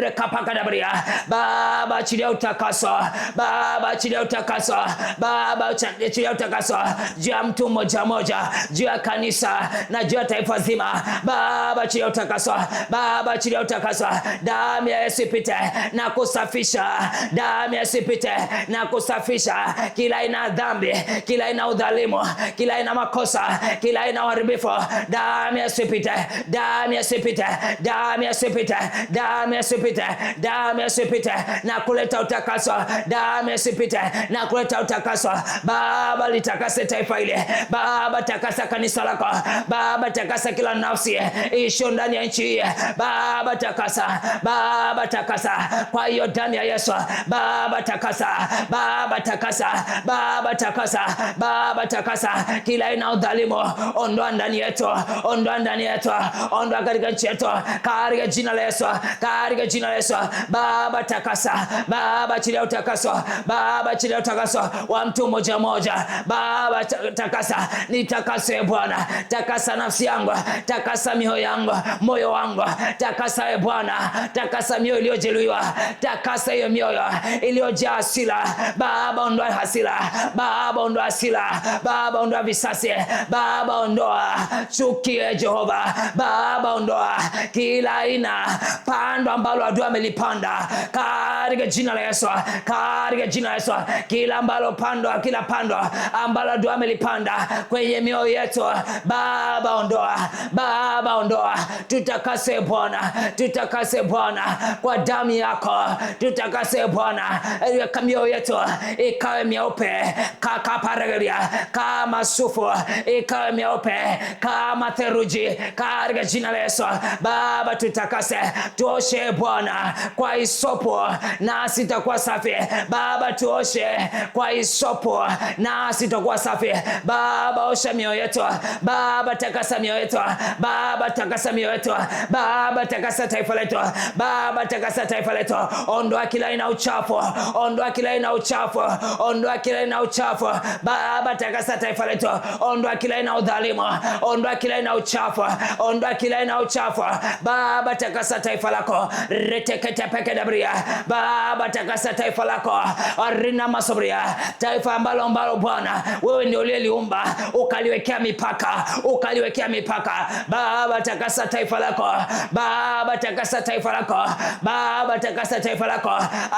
Rekapakadabria Baba achilia utakaso, Baba achilia utakaso, Baba achilia utakaso juu ya mtu mmoja mmoja, juu ya kanisa na juu ya taifa zima. Baba achilia utakaso, Baba achilia utakaso. Damu ya Yesu ipite na kusafisha, damu ya Yesu ipite na kusafisha kila aina dhambi, kila aina udhalimu, kila aina makosa, kila aina uharibifu. Damu ya Yesu ipite, damu ya Yesu ipite, damu ya Yesu ipite, damu ya Yesu ipite, damu ya Yesu ipite na kuleta utakaso, damu ya Yesu ipite na kuleta utakaso. Baba litakase taifa hili, Baba takasa kanisa lako, Baba takasa kila nafsi isho ndani ya nchi hii. Baba takasa, Baba takasa kwa hiyo damu ya Yesu. Baba takasa, Baba takasa, Baba takasa, Baba takasa kila aina udhalimu, ondoa ndani yetu, ondoa ndani yetu, ondoa katika nchi yetu katika jina la Yesu, katika jina la Yesu. Baba takasa, Baba achilia utakaso, Baba achilia utakaso wa mtu mmoja mmoja. Baba takasa, nitakase Bwana, takasa nafsi yangu, takasa mioyo yangu, moyo wangu, takasa Bwana, takasa mioyo iliyojeruhiwa, takasa hiyo mioyo iliyojaa hasira. Baba ondoa hasira, Baba ondoa hasira, Baba ondoa visasi, Baba ondoa chuki Jehova. Baba ondoa kila aina pando ambalo adui amelipanda katika jina la Yesu, katika jina la Yesu. Kila ambalo pando, kila pando ambalo adui amelipanda kwenye mioyo yetu, Baba ondoa, Baba ondoa. Tutakase Bwana, tutakase Bwana kwa damu yako, tutakase Bwana mioyo yetu ikawe mieupe kama sufu, ikawe mieupe kama theluji katika jina la Yesu. Baba tutakase, tuoshe Bwana kwa hisopo na sitakuwa safi. Baba tuoshe kwa hisopo na sitakuwa safi. Baba osha mioyo yetu, Baba Baba takasa mioyo yetu, Baba takasa mioyo yetu, Baba takasa taifa letu, Baba takasa taifa letu. Ondoa kila aina uchafu, ondoa kila aina uchafu, ondoa kila aina uchafu. Baba takasa taifa letu, ondoa kila aina udhalimu, ondoa kila aina uchafu, ondoa kila aina uchafu. Baba takasa taifa lako, retekete peke dabria. Baba takasa taifa lako, arina masobria, taifa ambalo Bwana wewe ndio uliyeliumba, ukaliwekea mipaka, ukaliwekea mipaka. Baba takasa taifa lako, Baba takasa taifa lako, Baba takasa taifa lako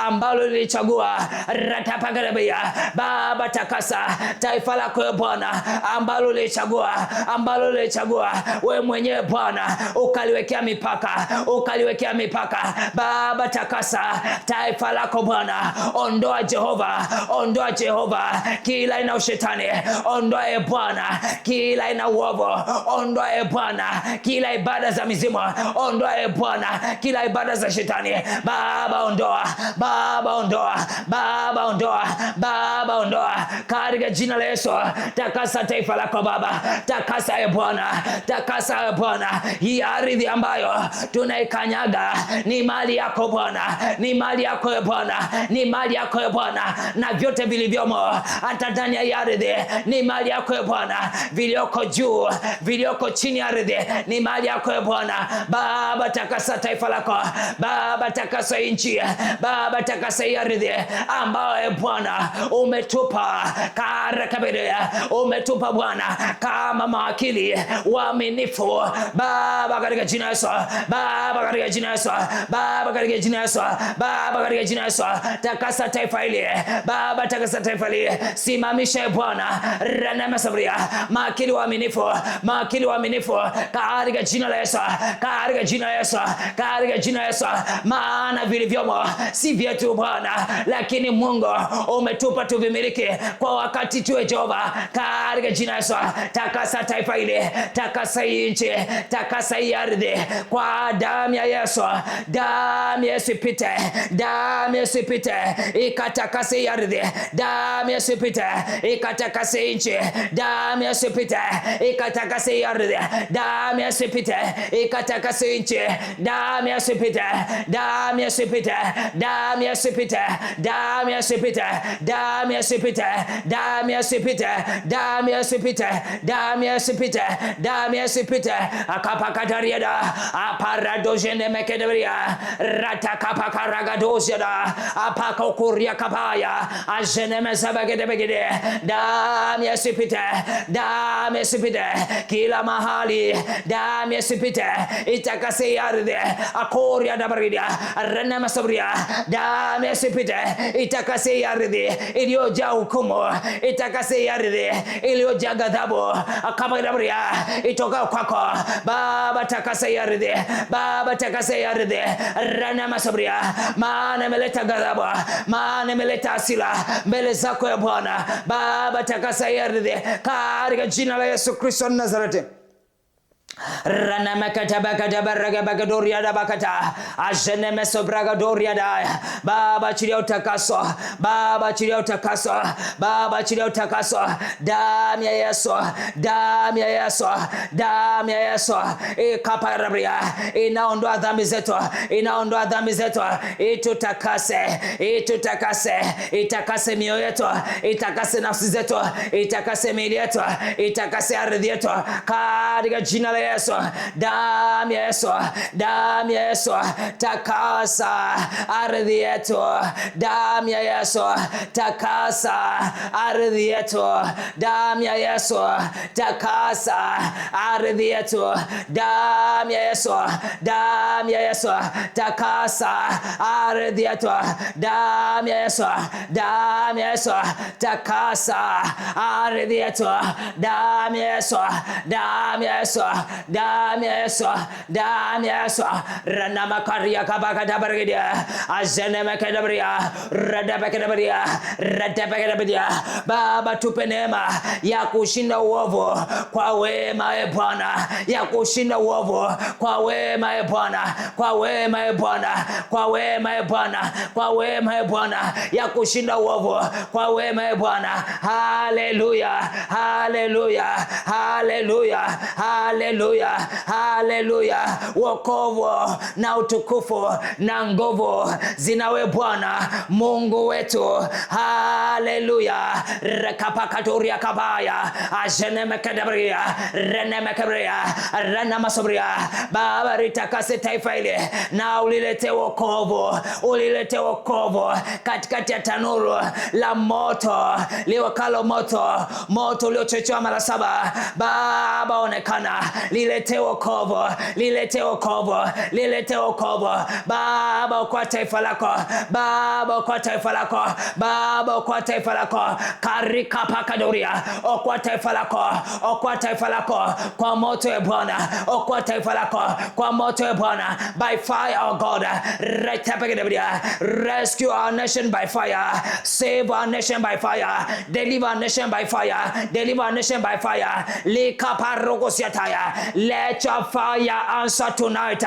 ambalo lilichagua, ratapagarabia. Baba takasa taifa lako Bwana ambalo lilichagua, ambalo lilichagua wewe mwenyewe Bwana, ukaliwekea mipaka, ukaliwekea mipaka. Baba takasa taifa lako Bwana, ondoa Jehova, ondoa Jehova kila aina ushetani, ondoa Bwana kila aina uovu, ondoa Bwana kila ibada za mizimu, ondoa Bwana kila ibada za shetani. Baba ondoa, Baba ondoa, Baba ondoa, Baba ondoa katika jina la Yesu. Takasa taifa lako Baba, takasa Bwana, takasa Bwana. Hii ardhi ambayo tunaikanyaga ni mali yako Bwana, ni mali yako Bwana, ni mali yako Bwana, na vyote vilivyomo hata ndani ya ardhi ni mali yako Bwana, vilioko juu, vilioko chini ya ardhi ni mali yako Bwana. Baba takasa taifa lako, Baba takasa nchi, Baba takasa ardhi ambayo Bwana umetupa karakabedea, umetupa Bwana kama mawakili waaminifu. Baba katika jina la Yesu, Baba katika jina la Yesu, Baba katika jina la Yesu, Baba katika jina la Yesu, takasa taifa hili Baba, takasa taifa hili, simamisha Bwana rana sabria, mawakili waaminifu, mawakili waaminifu katika jina la Yesu, katika jina la Yesu, katika jina la Yesu. Maana vilivyomo si vyetu Bwana, lakini Mungu umetupa tuvimiliki kwa wakati tuwe Jehova, katika jina la Yesu. Takasa taifa hili, takasa nchi, takasa ardhi kwa damu ya Yesu, damu ya Yesu ipite, damu ya Yesu ipite ikatakase ardhi, damu ya Yesu ipite ikatakase nchi, damu ya Yesu ipite ikatakase ardhi, damu ya Yesu ipite ikatakase nchi, damu ya Yesu ipite, damu ya Yesu ipite, damu ya Yesu ipite, damu ya Yesu ipite, damu ya Yesu ipite, damu ya Yesu ipite, damu ya Yesu ipite, damu ya Yesu ipite, damu ya Yesu ipite. Akapakatariada aparadojene mekederia ratakapakaragadosiada apakokuria kapaya ajeneme sabagedebegede, damu ya Yesu ipite, damu ya Yesu ipite kila mahali, damu ya Yesu ipite itakase ardhi akoria dabaridia renema sabria, damu ya Yesu ipite itakase ardhi iliyojaa hukumu, itakase ardhi iliyojaa ghadhabu kama dabria itoka kwako Baba. Takase ardhi Baba, takase ardhi renema sabria, maana imeleta ghadhabu, maana imeleta hasira mbele zako ya Bwana. Baba takase ardhi katika jina la Yesu Kristo Nazareti. Rana makata bakata baraga bagadoria da bakata ajene meso bragadoria da. Baba chilia utakaso, Baba chilia utakaso, Baba chilia utakaso, damu ya Yesu, damu ya Yesu, damu ya Yesu ikaparabria, inaondoa dhambi zetu, inaondoa dhambi zetu, itutakase, itutakase, itakase mioyo yetu, itakase nafsi zetu, itakase miili yetu, itakase ardhi yetu katika jina la Yesu. Damu ya Yesu, damu ya Yesu takasa ardhi yetu, damu ya Yesu takasa ardhi yetu, damu ya Yesu takasa ardhi yetu, damu ya Yesu, damu ya Yesu takasa ardhi yetu, damu ya Yesu, damu ya Yesu takasa ardhi yetu, damu ya Yesu, damu ya Yesu damu ya Yesu, damu ya Yesu. Rana makaria kabaka dabargia, azene makadabria, radabakadabria, radabakadabria. Baba, tupe neema ya kushinda uovu kwa wema, e Bwana, ya kushinda uovu kwa wema, e Bwana, kwa wema, e Bwana, kwa wema, e Bwana, kwa wema, e Bwana, ya kushinda uovu kwa wema, e Bwana. Haleluya, haleluya, haleluya, haleluya, haleluya. Wokovu na utukufu na nguvu zinawe Bwana Mungu wetu. Haleluya. Rekapakaturia kabaya, ajenemekadabria, renemekabria, renamasabria. Baba, ritakase taifa hili na ulilete wokovu, ulilete wokovu katikati ya tanuru la moto liwakalo moto, moto uliochochewa mara 7. Baba, onekana, lilete wokovu, lilete wokovu, lilete wokovu. Baba, kwa taifa lako, Baba, kwa taifa lako, Baba, kwa taifa lako. Karika pakadoria, kwa taifa lako, kwa taifa lako, kwa moto ya Bwana, kwa taifa lako, kwa moto ya Bwana. By fire, oh God, rescue our nation by fire, save our nation by fire, deliver our nation by fire, deliver our nation by fire. Let your fire answer tonight.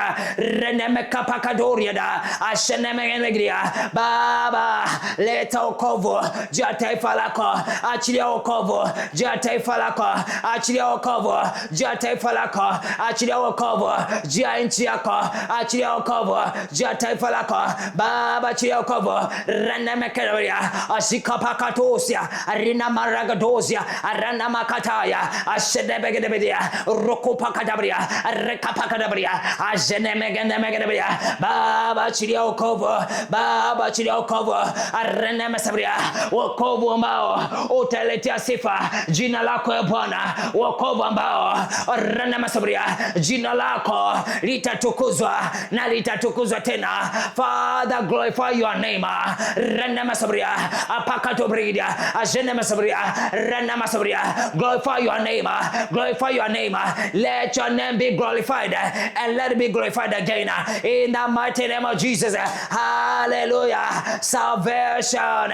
Baba, leta wokovu juu ya taifa lako, achilia wokovu juu ya taifa lako, achilia wokovu juu ya taifa lako, achilia wokovu juu ya nchi yako, achilia wokovu juu ya taifa lako. Baba, achilia wokovu. Renemekeria asikapakatosia arina maragadosia arana makataya asedebegedebedia rokopakadabria rekapakadabria azenemegenemegedebria. Baba, achilia wokovu, Baba, achilia wokovu. Arenemesabria, wokovu ambao utaletea sifa jina lako ya Bwana, wokovu ambao arenemesabria jina lako litatukuzwa na litatukuzwa tena. Father, glorify your name. Renemesabria apakatobridia azenemesabria renemesabria. Glorify your name, glorify your name. Let your name be glorified and let it be glorified again in the mighty name of Jesus. Hallelujah. Salvation,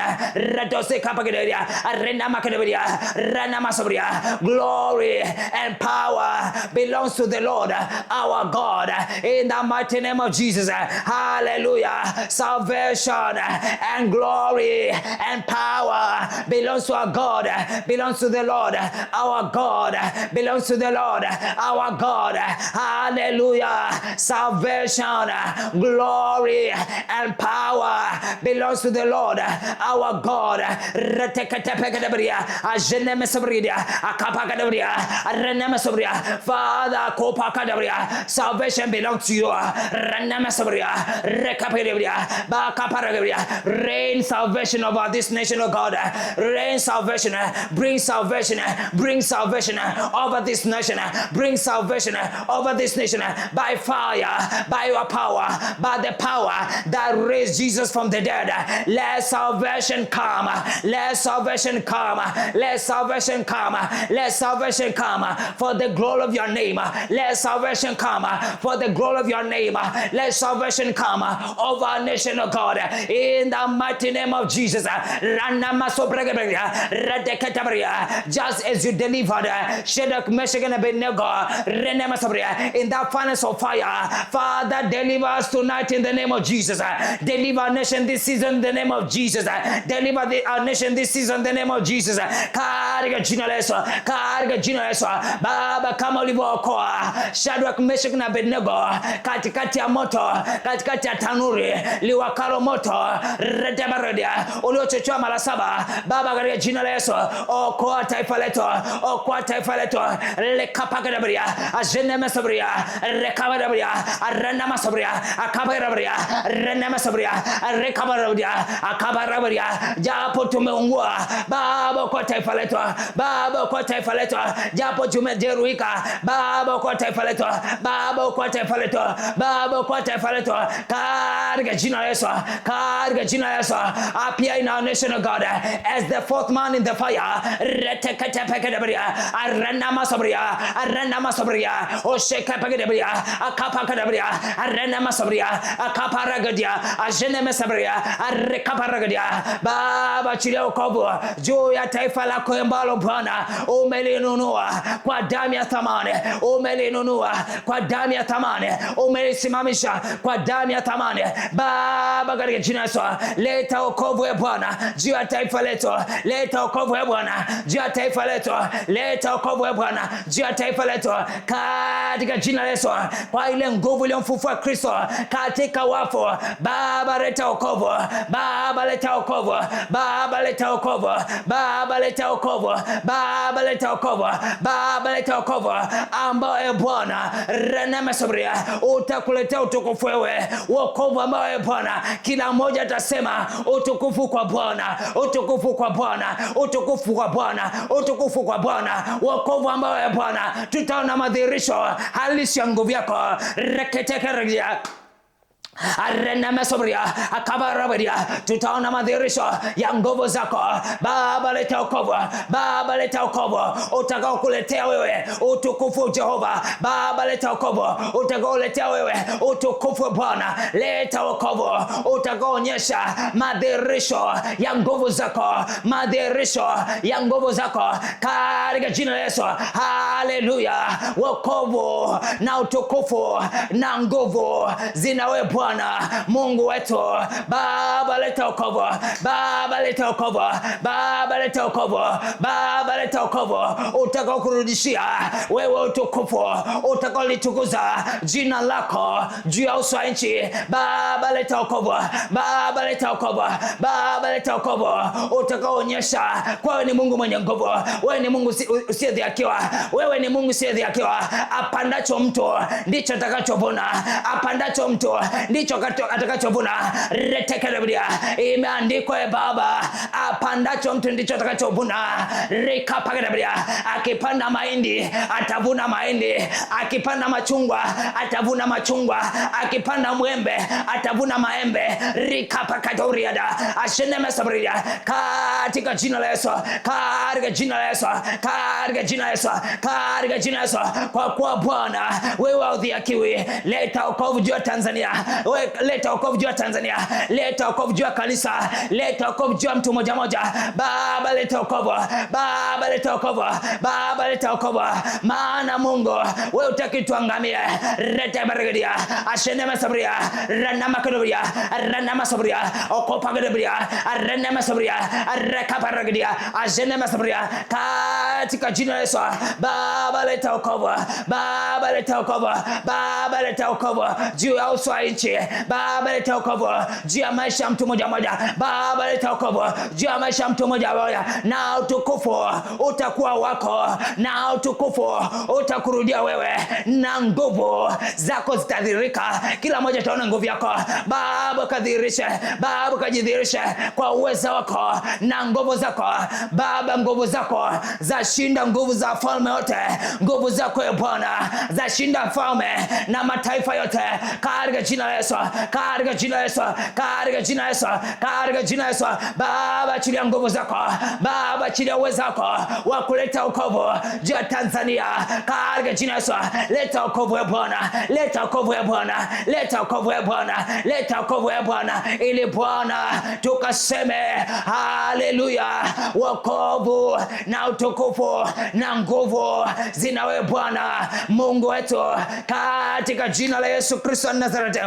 glory and power belongs to the Lord our God in the mighty name of Jesus. Hallelujah. Salvation and glory and power belongs to our God, belongs to the Lord our God, belongs to the Lord our God. Hallelujah. Salvation, glory and power belongs to the Lord our God. Father, salvation belongs to you. Reign salvation over this nation, oh God. Reign salvation, bring salvation, bring salvation over this nation, bring salvation over this nation by fire, by your power, by the power that raised Jesus from the dead. Let salvation come, let salvation come, let salvation come, let salvation come for the glory of your name. Let salvation come for the glory of your name. Let salvation come over our nation, oh God, in the mighty name of Jesus. Just as you delivered Shadrach, Meshach, and Abednego in that furnace of fire, Father, deliver us tonight in the name of Jesus. Deliver our nation this season in the name of Jesus. Deliver our nation this season in the name of Jesus. Katika jina la Yesu, katika jina la Yesu. Baba, kama ulivyookoa Shadrach, Meshach na Abednego katikati ya moto, katikati ya tanuri liwakalo moto, redebarodia uliochochewa mara 7. Baba, katika jina la Yesu, okoa taifa letu, okoa taifa letu. Lekapakadabria ajenemesabria rekabadabria aranamasabria akabadabria renemesabria rekabadabria akabadabria. Japo tumeungua Baba kwa taifa letu, Baba kwa taifa letu, japo tumejeruhika Baba kwa taifa letu, Baba kwa taifa letu, Baba kwa taifa letu, katika jina la Yesu, katika jina la Yesu. Appear in our nation, oh God, as the fourth man in the fire. Retekatepekadabria aranamasabria masabria osheka pagabria akapakadabria arena masabria akaparagadia ajene masabria arekaparaga. Baba chilia wokovu juu ya taifa lako ambalo Bwana umelinunua kwa damu ya thamani, umelinunua kwa damu ya thamani, umelisimamisha kwa damu ya thamani. Baba katika jina la Yesu, leta wokovu Bwana juu ya taifa letu, leta wokovu Bwana juu ya taifa letu, leta wokovu Bwana juu ya taifa letu katika jina la Yesu, kwa ile nguvu iliyomfufua Kristo katika wafu. Baba leta wokovu, Baba leta wokovu, Baba leta wokovu, Baba leta wokovu, Baba leta wokovu, Baba leta wokovu ambao Bwana renema sabria utakuletea utukufu wewe, wokovu ambao Bwana kila mmoja atasema utukufu kwa Bwana, utukufu kwa Bwana, utukufu kwa Bwana, utukufu kwa Bwana, wokovu ambao Bwana tutaona madhihirisho halisi ya nguvu yako reketekeregia arena mesobria akabarabaria, tutaona madhihirisho ya nguvu zako. Baba leta wokovu, Baba leta wokovu utakao kuletea wewe utukufu Jehova. Baba leta wokovu utakao kuletea wewe utukufu Bwana. Leta wokovu utakao onyesha madhihirisho ya nguvu zako, madhihirisho ya nguvu zako katika jina la Yesu. Haleluya. Wokovu na utukufu na nguvu zina wewe Bwana Mungu wetu. Baba leta wokovu, Baba leta wokovu, Baba leta wokovu, Baba leta wokovu utakao kurudishia wewe utukufu, utakao litukuza jina lako juu ya uso wa nchi. Baba leta wokovu, Baba leta wokovu, Baba leta wokovu utakao onyesha kwa wewe ni Mungu mwenye nguvu, wewe ni Mungu usiyedhihakiwa, wewe ni Mungu usiyedhihakiwa. Apandacho mtu ndicho atakachovuna, apandacho mtu ndicho atakachovuna. Retekelebria imeandikwa Baba, apandacho mtu ndicho atakachovuna. Rekapagabria akipanda mahindi atavuna mahindi, akipanda machungwa atavuna machungwa, akipanda mwembe atavuna maembe. Rekapakadoriada asheneme sabria katika jina la Yesu, katika jina la Yesu, katika jina la Yesu, katika jina la Yesu. Kwa kuwa Bwana wewe udhihakiwi, leta wokovu juu ya Tanzania, leta wokovu juu ya Tanzania, leta wokovu juu ya kanisa, leta wokovu juu ya mtu mmoja mmoja. Baba leta wokovu, Baba leta wokovu, Baba leta wokovu, maana Mungu wewe utaki tuangamie. Reta baragadia ashenema sabria ranama kadobria ranama sabria okopagabria ranama sabria rekaparagadia ashenema sabria katika jina la Yesu. Baba leta wokovu, Baba leta wokovu, Baba leta wokovu juu ya uso wa nchi. Baba leta wokovu juu ya maisha ya mtu mmoja mmoja. Baba leta wokovu juu ya maisha ya mtu mmoja mmoja, na utukufu utakuwa wako, na utukufu utakurudia wewe, na nguvu zako zitadhihirika. Kila mmoja ataona nguvu yako. Baba kadhihirishe, Baba kajidhihirishe kwa uwezo wako na nguvu zako. Baba nguvu zako zashinda nguvu za falme yote. Nguvu zako Bwana zashinda falme na mataifa yote katika jina la Yesu, katika jina la Yesu, katika jina la Yesu, katika jina la Yesu. Baba chilia nguvu zako, Baba chilia uwezo wako wa kuleta wokovu juu ya Tanzania katika jina la Yesu. Leta wokovu Bwana, leta wokovu Bwana, leta wokovu Bwana, leta wokovu Bwana, ili Bwana tukaseme haleluya. Wokovu na utukufu na nguvu zina wewe Bwana Mungu wetu katika jina la Yesu Kristo wa Nazareti.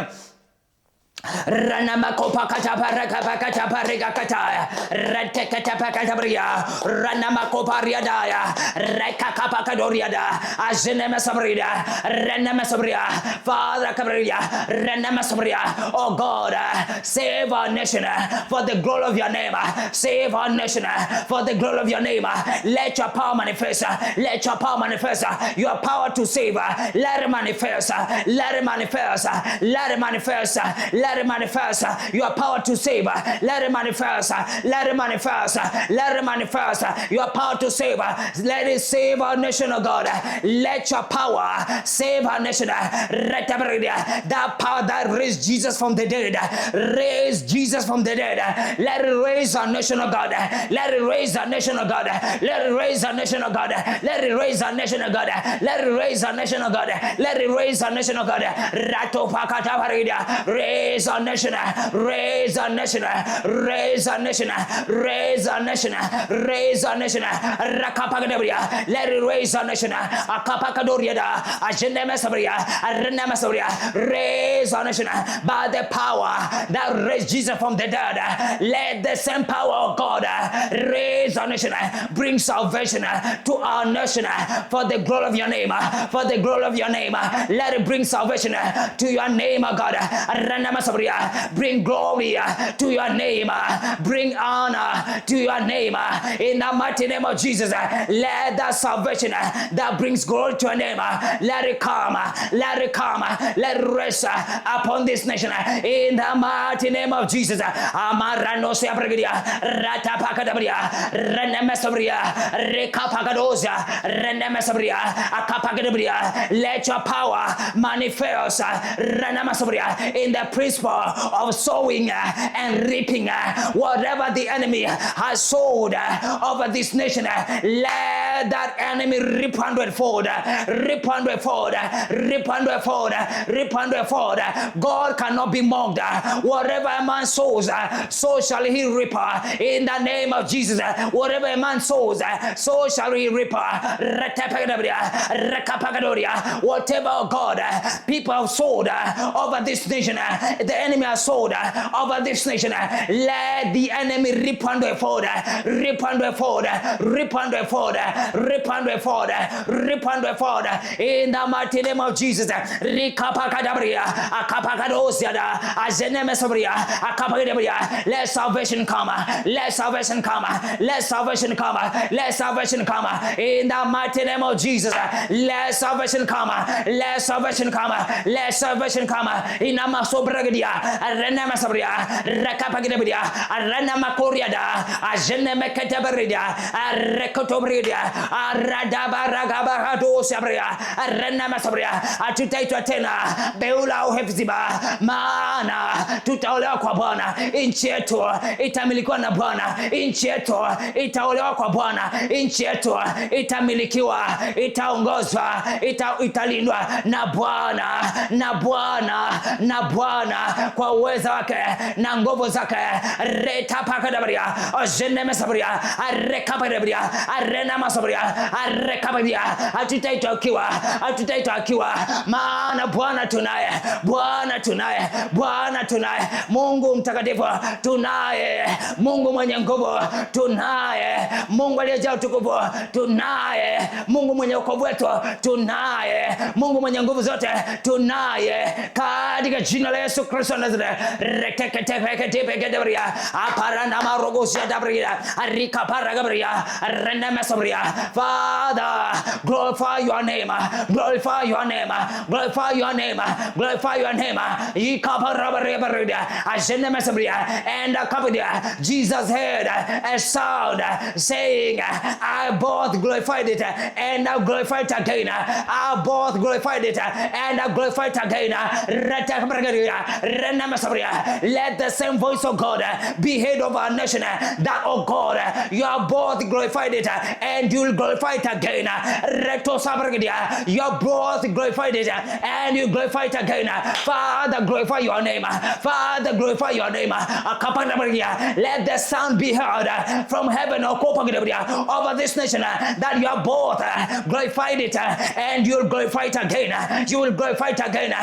Ranama kopa kata paraka pakata parika kata rete kata pakata bria ranama kopa riadaya reka kapa kadoriada ajenema sabrida ranama sabria Father kabria ranama sabria. Oh God, save our nation for the glory of your name, save our nation for the glory of your name. Let your power manifest, let your power manifest, your power to save, let it manifest, let it manifest, let it manifest, let Let it manifest your power to save. Let it manifest. Let it manifest. Let it manifest your power to save. Let it save our nation, oh God. Let your power save our nation. That power that raised Jesus from the dead. Raise Jesus from the dead. Let it raise our nation, oh God. Let it raise our nation, oh God. Let it raise our nation, oh God. Let it raise our nation, oh God. Let it raise our nation, oh God. Let it raise our nation, oh God. Rato pakata parida. Raise our nation. Raise our nation. Raise our nation. Raise our nation. Raise our nation. Rakapakadabria. Let it raise our nation. Akapakadoriada. Agenda Masabria. Arena Masabria. Raise our nation by the power that raised Jesus from the dead. Let the same power of God raise our nation. Bring salvation to our nation for the glory of your name. For the glory of your name. Let it bring salvation to your name, God. Bring glory to your name. Bring honor to your name. In the mighty name of Jesus, let that salvation that brings glory to your name, let it come. Let it come. Let it rest upon this nation. In the mighty name of Jesus. Amarano Seabragia, Ratapakadabria, Renemesabria, Rekapagadosia, Renemesabria, Akapagabria. Let your power manifest in the principle of sowing and reaping. Whatever the enemy has sowed over this nation, let that enemy reap 100-fold, reap 100-fold, reap 100-fold, reap 100-fold. God cannot be mocked. Whatever a man sows, so shall he reap. In the name of Jesus, whatever a man sows, so shall he reap. Whatever, God, people have sowed over this nation, the enemy has sowed over this nation, let the enemy reap 100-fold, reap 100-fold, reap 100-fold, reap 100-fold, reap 100-fold. In the mighty name of Jesus, let salvation come, let salvation come, let salvation come, let salvation come. In the mighty name of Jesus, let salvation come, let salvation come, let salvation come. In Amasobragia, Renama Sabria, Rakapagidia, Renama Coriada, Ajeneme Catabarida, Recotobrida, Radabaragabado Sabria, Renama Sabria, Atutaito Atena, Beula Hefziba, Mana, Tutaola Quabana, Incheto, Itamiliquana Bana, Incheto, Itaola Quabana, Incheto, Itamilikiwa, Itaungoza, Italindwa, Nabwana, Nabwana, Nabwana, kwa uweza wake na nguvu zake. Reta pakadabria, Ojene Sabria, Rekabria, Arena Masabria, Rekabria, atutaitwa akiwa, maana Bwana tunaye, Bwana tunaye, Bwana tunaye, Mungu mtakatifu tunaye, Mungu mwenye nguvu tunaye, Mungu aliyejaa utukufu tunaye, Mungu mwenye wokovu wetu tunaye, Mungu mwenye nguvu zote tunaye, katika jina la Yesu Kristo Nazareth. Father, glorify your name, glorify your name, glorify your name, glorify your name. And Jesus heard a sound saying, I both glorified it and I glorified it again. I both glorified it and I glorified it again. Let the same voice of God be heard of our nation, that, oh God, you have both glorified it and you will glorify it again. You have both glorified it and you glorify it again. Father, glorify your name. Father, glorify your name. Let the sound be heard from heaven over this nation, that you have both glorified it and you will glorify it again. You will glorify it again.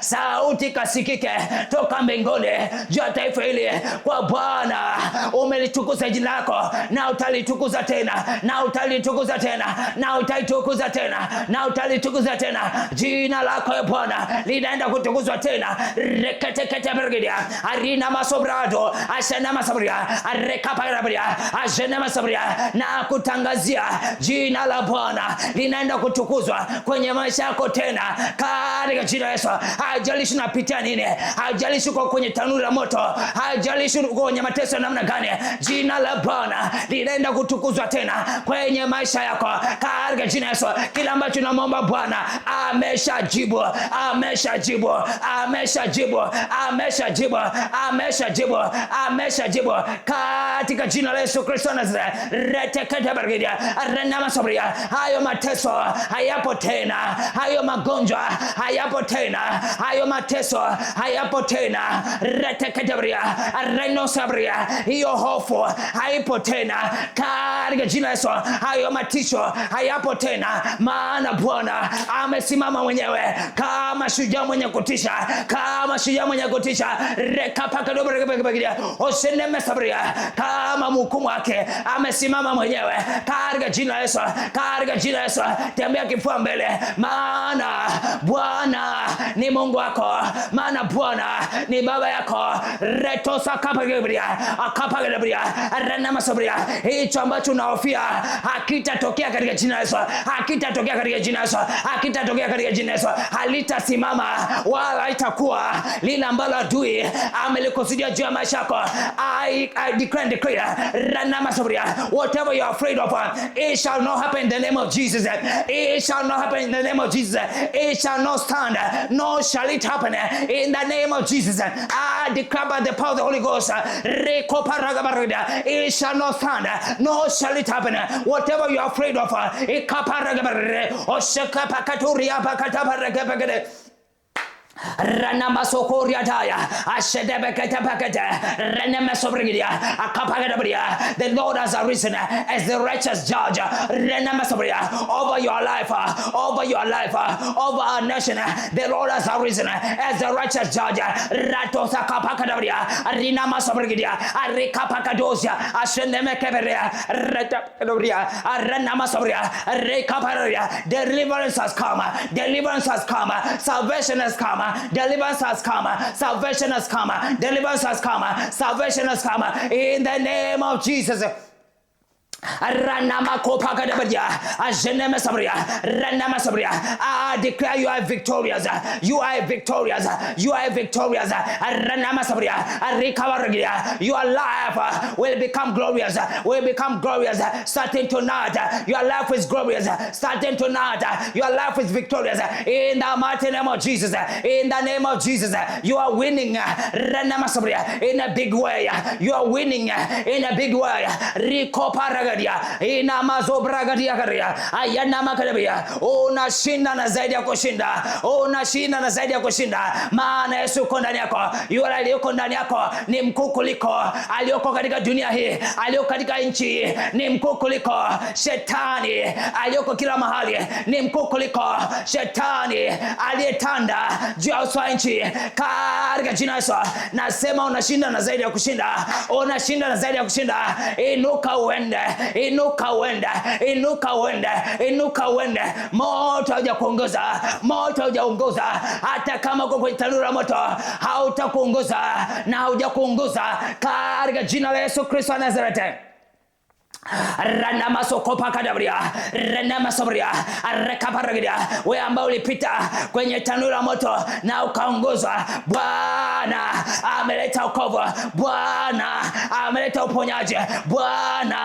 Sauti kasikike toka mbinguni juu ya taifa hili, kwa Bwana umelitukuza jina lako na utalitukuza tena, na utalitukuza tena, na utalitukuza tena, na utalitukuza tena. Jina lako ya Bwana linaenda kutukuzwa tena. Reketekete bergidia arina masobrado ashana masabria rekapagabria ashana masabria, na kutangazia jina la Bwana linaenda kutukuzwa kwenye maisha yako tena, katika jina la Yesu. haijalishi unapitia nini, haijalishi uko kwenye tanuru la moto, haijalishi uko kwenye mateso namna gani, jina la Bwana linaenda kutukuzwa tena kwenye maisha yako katika jina Yesu. Kila ambacho unamwomba Bwana ameshajibu, ameshajibu, ameshajibu, ameshajibu, ameshajibu, ameshajibu katika jina la Yesu Kristo Nazareth. Retekatabargia renama sabria, hayo mateso hayapo tena, hayo magonjwa hayapo tena, hayo mateso hayapo tena. Retekatabaria reno sabria, hiyo hofu haipo tena katika jina la Yesu. Hayo matisho hayapo tena, maana Bwana amesimama mwenyewe kama shujaa mwenye kutisha, kama shujaa mwenye kutisha. Rekapaka doberekebegia oseneme sabria, kama mhukumu wake amesimama mwenyewe katika jina la Yesu, katika jina la Yesu. Tembea kifua mbele, maana Bwana ni Mungu wako, maana Bwana ni baba yako. Retosa kapagabria akapagabria renama sabria, hicho ambacho unahofia hakitatokea katika jina la Yesu, hakitatokea katika jina la Yesu, hakitatokea katika jina la Yesu. Halitasimama wala haitakuwa lile ambalo adui amelikusudia juu ya maisha yako. I declare and declare renama sabria, whatever you are afraid of, it shall not happen in the name of Jesus. It shall not happen in the name of Jesus. It shall not stand, nor shall it happen in the name of Jesus. I declare by the power of the Holy Ghost, it shall not stand, nor shall it happen. Whatever you are afraid of, it Ranama sokoria daya ashedebeketebekete reneme sobrigia akapagadabriya. The Lord has arisen as the righteous judge reneme sobria over your life, over your life, over our nation. The Lord has arisen as the righteous judge. Ratosa kapakadabriya rinama sobrigia arikapakadosia asheneme keberia retapadabriya renama sobria rekapadabriya. Deliverance has come, deliverance has come, salvation has come, deliverance has come, salvation has come, deliverance has come, salvation has come in the name of Jesus. Ranama kopakadabadia ajeneme sabria ranama sabria. I declare you are victorious, you are victorious, you are victorious. Ranama sabria arikawaragia. Your life will become glorious, will become glorious starting tonight. Your life is glorious starting tonight. Your life is victorious in the mighty name of Jesus. In the name of Jesus, you are winning ranama sabria in a big way. You are winning in a big way. Rikoparaga ina mazobragadia karia ayana makarabia. Unashinda na zaidi ya kushinda, unashinda na zaidi ya kushinda, maana Yesu yuko ndani yako. Yule aliyeko ndani yako ni mkuu kuliko aliyoko katika dunia hii, aliyoko katika nchi hii ni mkuu kuliko shetani aliyoko kila mahali, ni mkuu kuliko shetani aliyetanda juu ya uso wa nchi. Katika jina la Yesu nasema unashinda na zaidi ya kushinda, unashinda na zaidi ya kushinda. Inuka uende, inuka uende, inuka uende, inuka uende. Moto haujakuongoza, moto haujaongoza. Hata kama uko kwenye tanuru la moto hautakuongoza na haujakuongoza katika jina la Yesu Kristo wa Nazareti. Ranama sokopa kadabria ranama sobria arekaparagia. Wewe ambao ulipita kwenye tanuru la moto na ukaongozwa, Bwana ameleta wokovu, Bwana ameleta uponyaji, Bwana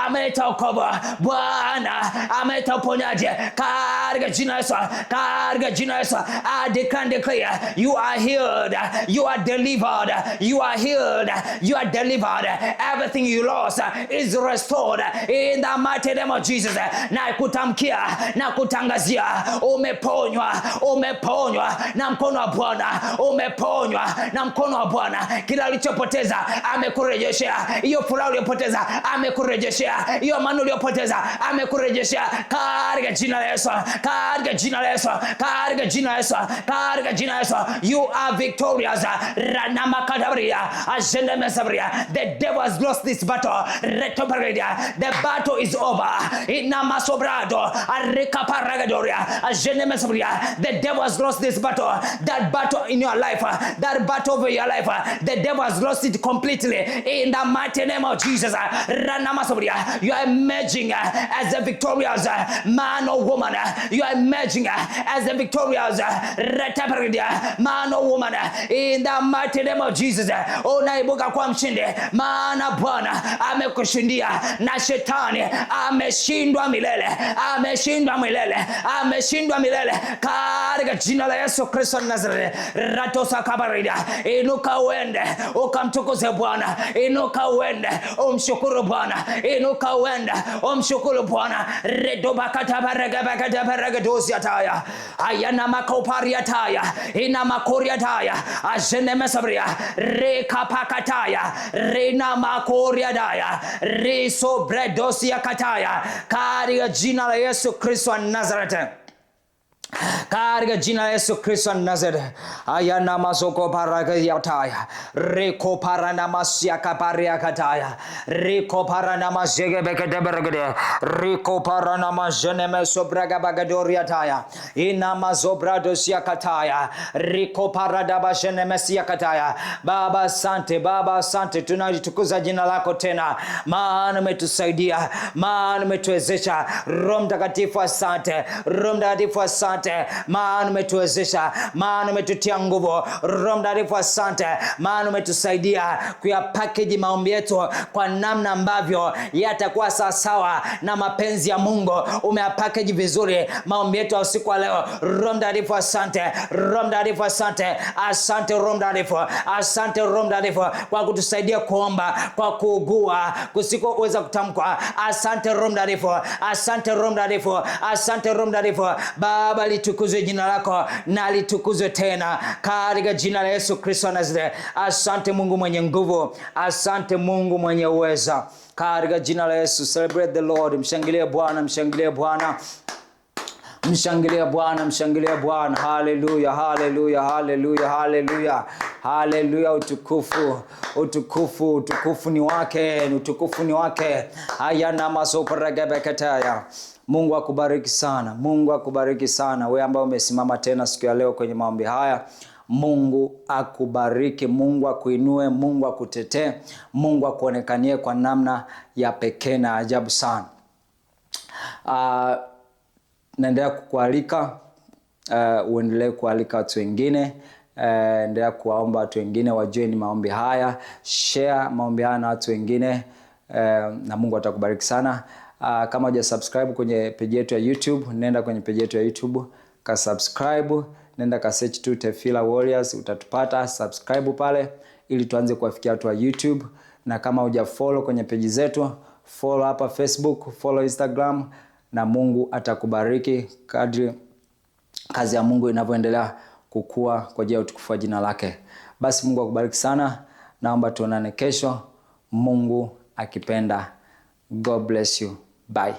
ameleta wokovu, Bwana ameleta uponyaji katika jina la Yesu, katika jina la Yesu. I declare and declare you are healed, you are delivered, you are healed, you are delivered. Everything you lost is restored in the mighty name of Jesus. Na kutamkia na kutangazia umeponywa, umeponywa na mkono wa Bwana, umeponywa na mkono wa Bwana. Kila ulichopoteza amekurejeshea, hiyo furaha uliyopoteza amekurejeshea, hiyo amani uliyopoteza amekurejeshea katika jina la Yesu, katika jina la Yesu, katika jina la Yesu, katika jina la Yesu. You are victorious. Ranama kadabria ajende mesabria. The devil has lost this battle. Retoparedia. The battle is over. Inama sobrado. Arika paragadoria. Ajenemesabria. The devil has lost this battle. That battle in your life. That battle over your life. The devil has lost it completely. In the mighty name of Jesus. Ranamasobria. You are emerging as a victorious man or woman. You are emerging as a victorious man or woman. In the mighty name of Jesus. Unaibuka kwa mshindi. Maana Bwana amekushindia na shetani ameshindwa milele. Ameshindwa milele. Ameshindwa milele. Katika jina la Yesu Kristo Nazareth. Ratosa kabarida. Inuka uende ukamtukuze Bwana. Inuka uende umshukuru Bwana. Inuka uende umshukuru Bwana. Redoba katabarega dosi ataya. Ayana makopari ataya. Ina makori ataya. Ajene mesabria. Reka pakataya. Rena makori ataya. Riso bredosi akataya. Katika jina la Yesu Kristo wa Nazareth. Katika jina la Yesu Kristo wa Nazareth. Ayana mazoko paraga yataya. Reko parana masia kaparia kataya. Reko parana masege bekete bergede. Reko parana majene mesobraga bagadoria taya. Ina mazobrado sia kataya. Reko parada bajene mesia kataya. Baba asante, Baba asante, tunalitukuza jina lako tena. Maana umetusaidia, maana umetuwezesha. Roho Mtakatifu asante, Roho Mtakatifu asante. Maana umetuwezesha, maana umetutia nguvu. Roho Mtakatifu asante, maana umetusaidia kuyapackage maombi yetu kwa namna ambavyo yatakuwa sawa na mapenzi ya Mungu. Umeyapackage vizuri maombi yetu usiku wa leo. Roho Mtakatifu asante, Roho Mtakatifu asante. Asante Roho Mtakatifu, asante Roho Mtakatifu kwa kutusaidia kuomba kwa kuugua kusikoweza kutamkwa. Asante Roho Mtakatifu, asante Roho Mtakatifu, asante Roho Mtakatifu. Baba litukuzwe jina lako na litukuzwe tena katika jina la Yesu Kristo wa Nazareth. Asante Mungu mwenye nguvu, asante Mungu mwenye uweza katika jina la Yesu. Celebrate the Lord. Mshangilie Bwana, mshangilie Bwana. Mshangilia Bwana, mshangilia Bwana. Hallelujah, hallelujah, hallelujah, hallelujah. Hallelujah, utukufu, utukufu, utukufu ni wake, utukufu ni wake. Ayana masoparagabekataya. Mungu akubariki sana. Mungu akubariki sana. Wewe ambao umesimama tena siku ya leo kwenye maombi haya. Mungu akubariki, Mungu akuinue, Mungu akutetee, Mungu akuonekanie kwa namna ya pekee na ajabu sana. Naendelea kukualika uendelee kualika watu wengine. Endelea kuwaomba watu wengine wajue ni maombi haya. Share maombi haya na watu wengine na Mungu atakubariki sana. Kama hujasubscribe kwenye page yetu ya YouTube, nenda kwenye page yetu ya YouTube, ka subscribe, nenda ka search tu Tefila Warriors, utatupata. Subscribe pale ili tuanze kuwafikia watu wa YouTube. Na kama hujafollow kwenye page zetu, follow hapa Facebook, follow Instagram, na Mungu atakubariki kadri kazi ya Mungu inavyoendelea kukua kwa ajili ya utukufu wa jina lake. Basi Mungu akubariki sana. Naomba tuonane kesho, Mungu akipenda. God bless you. Bye.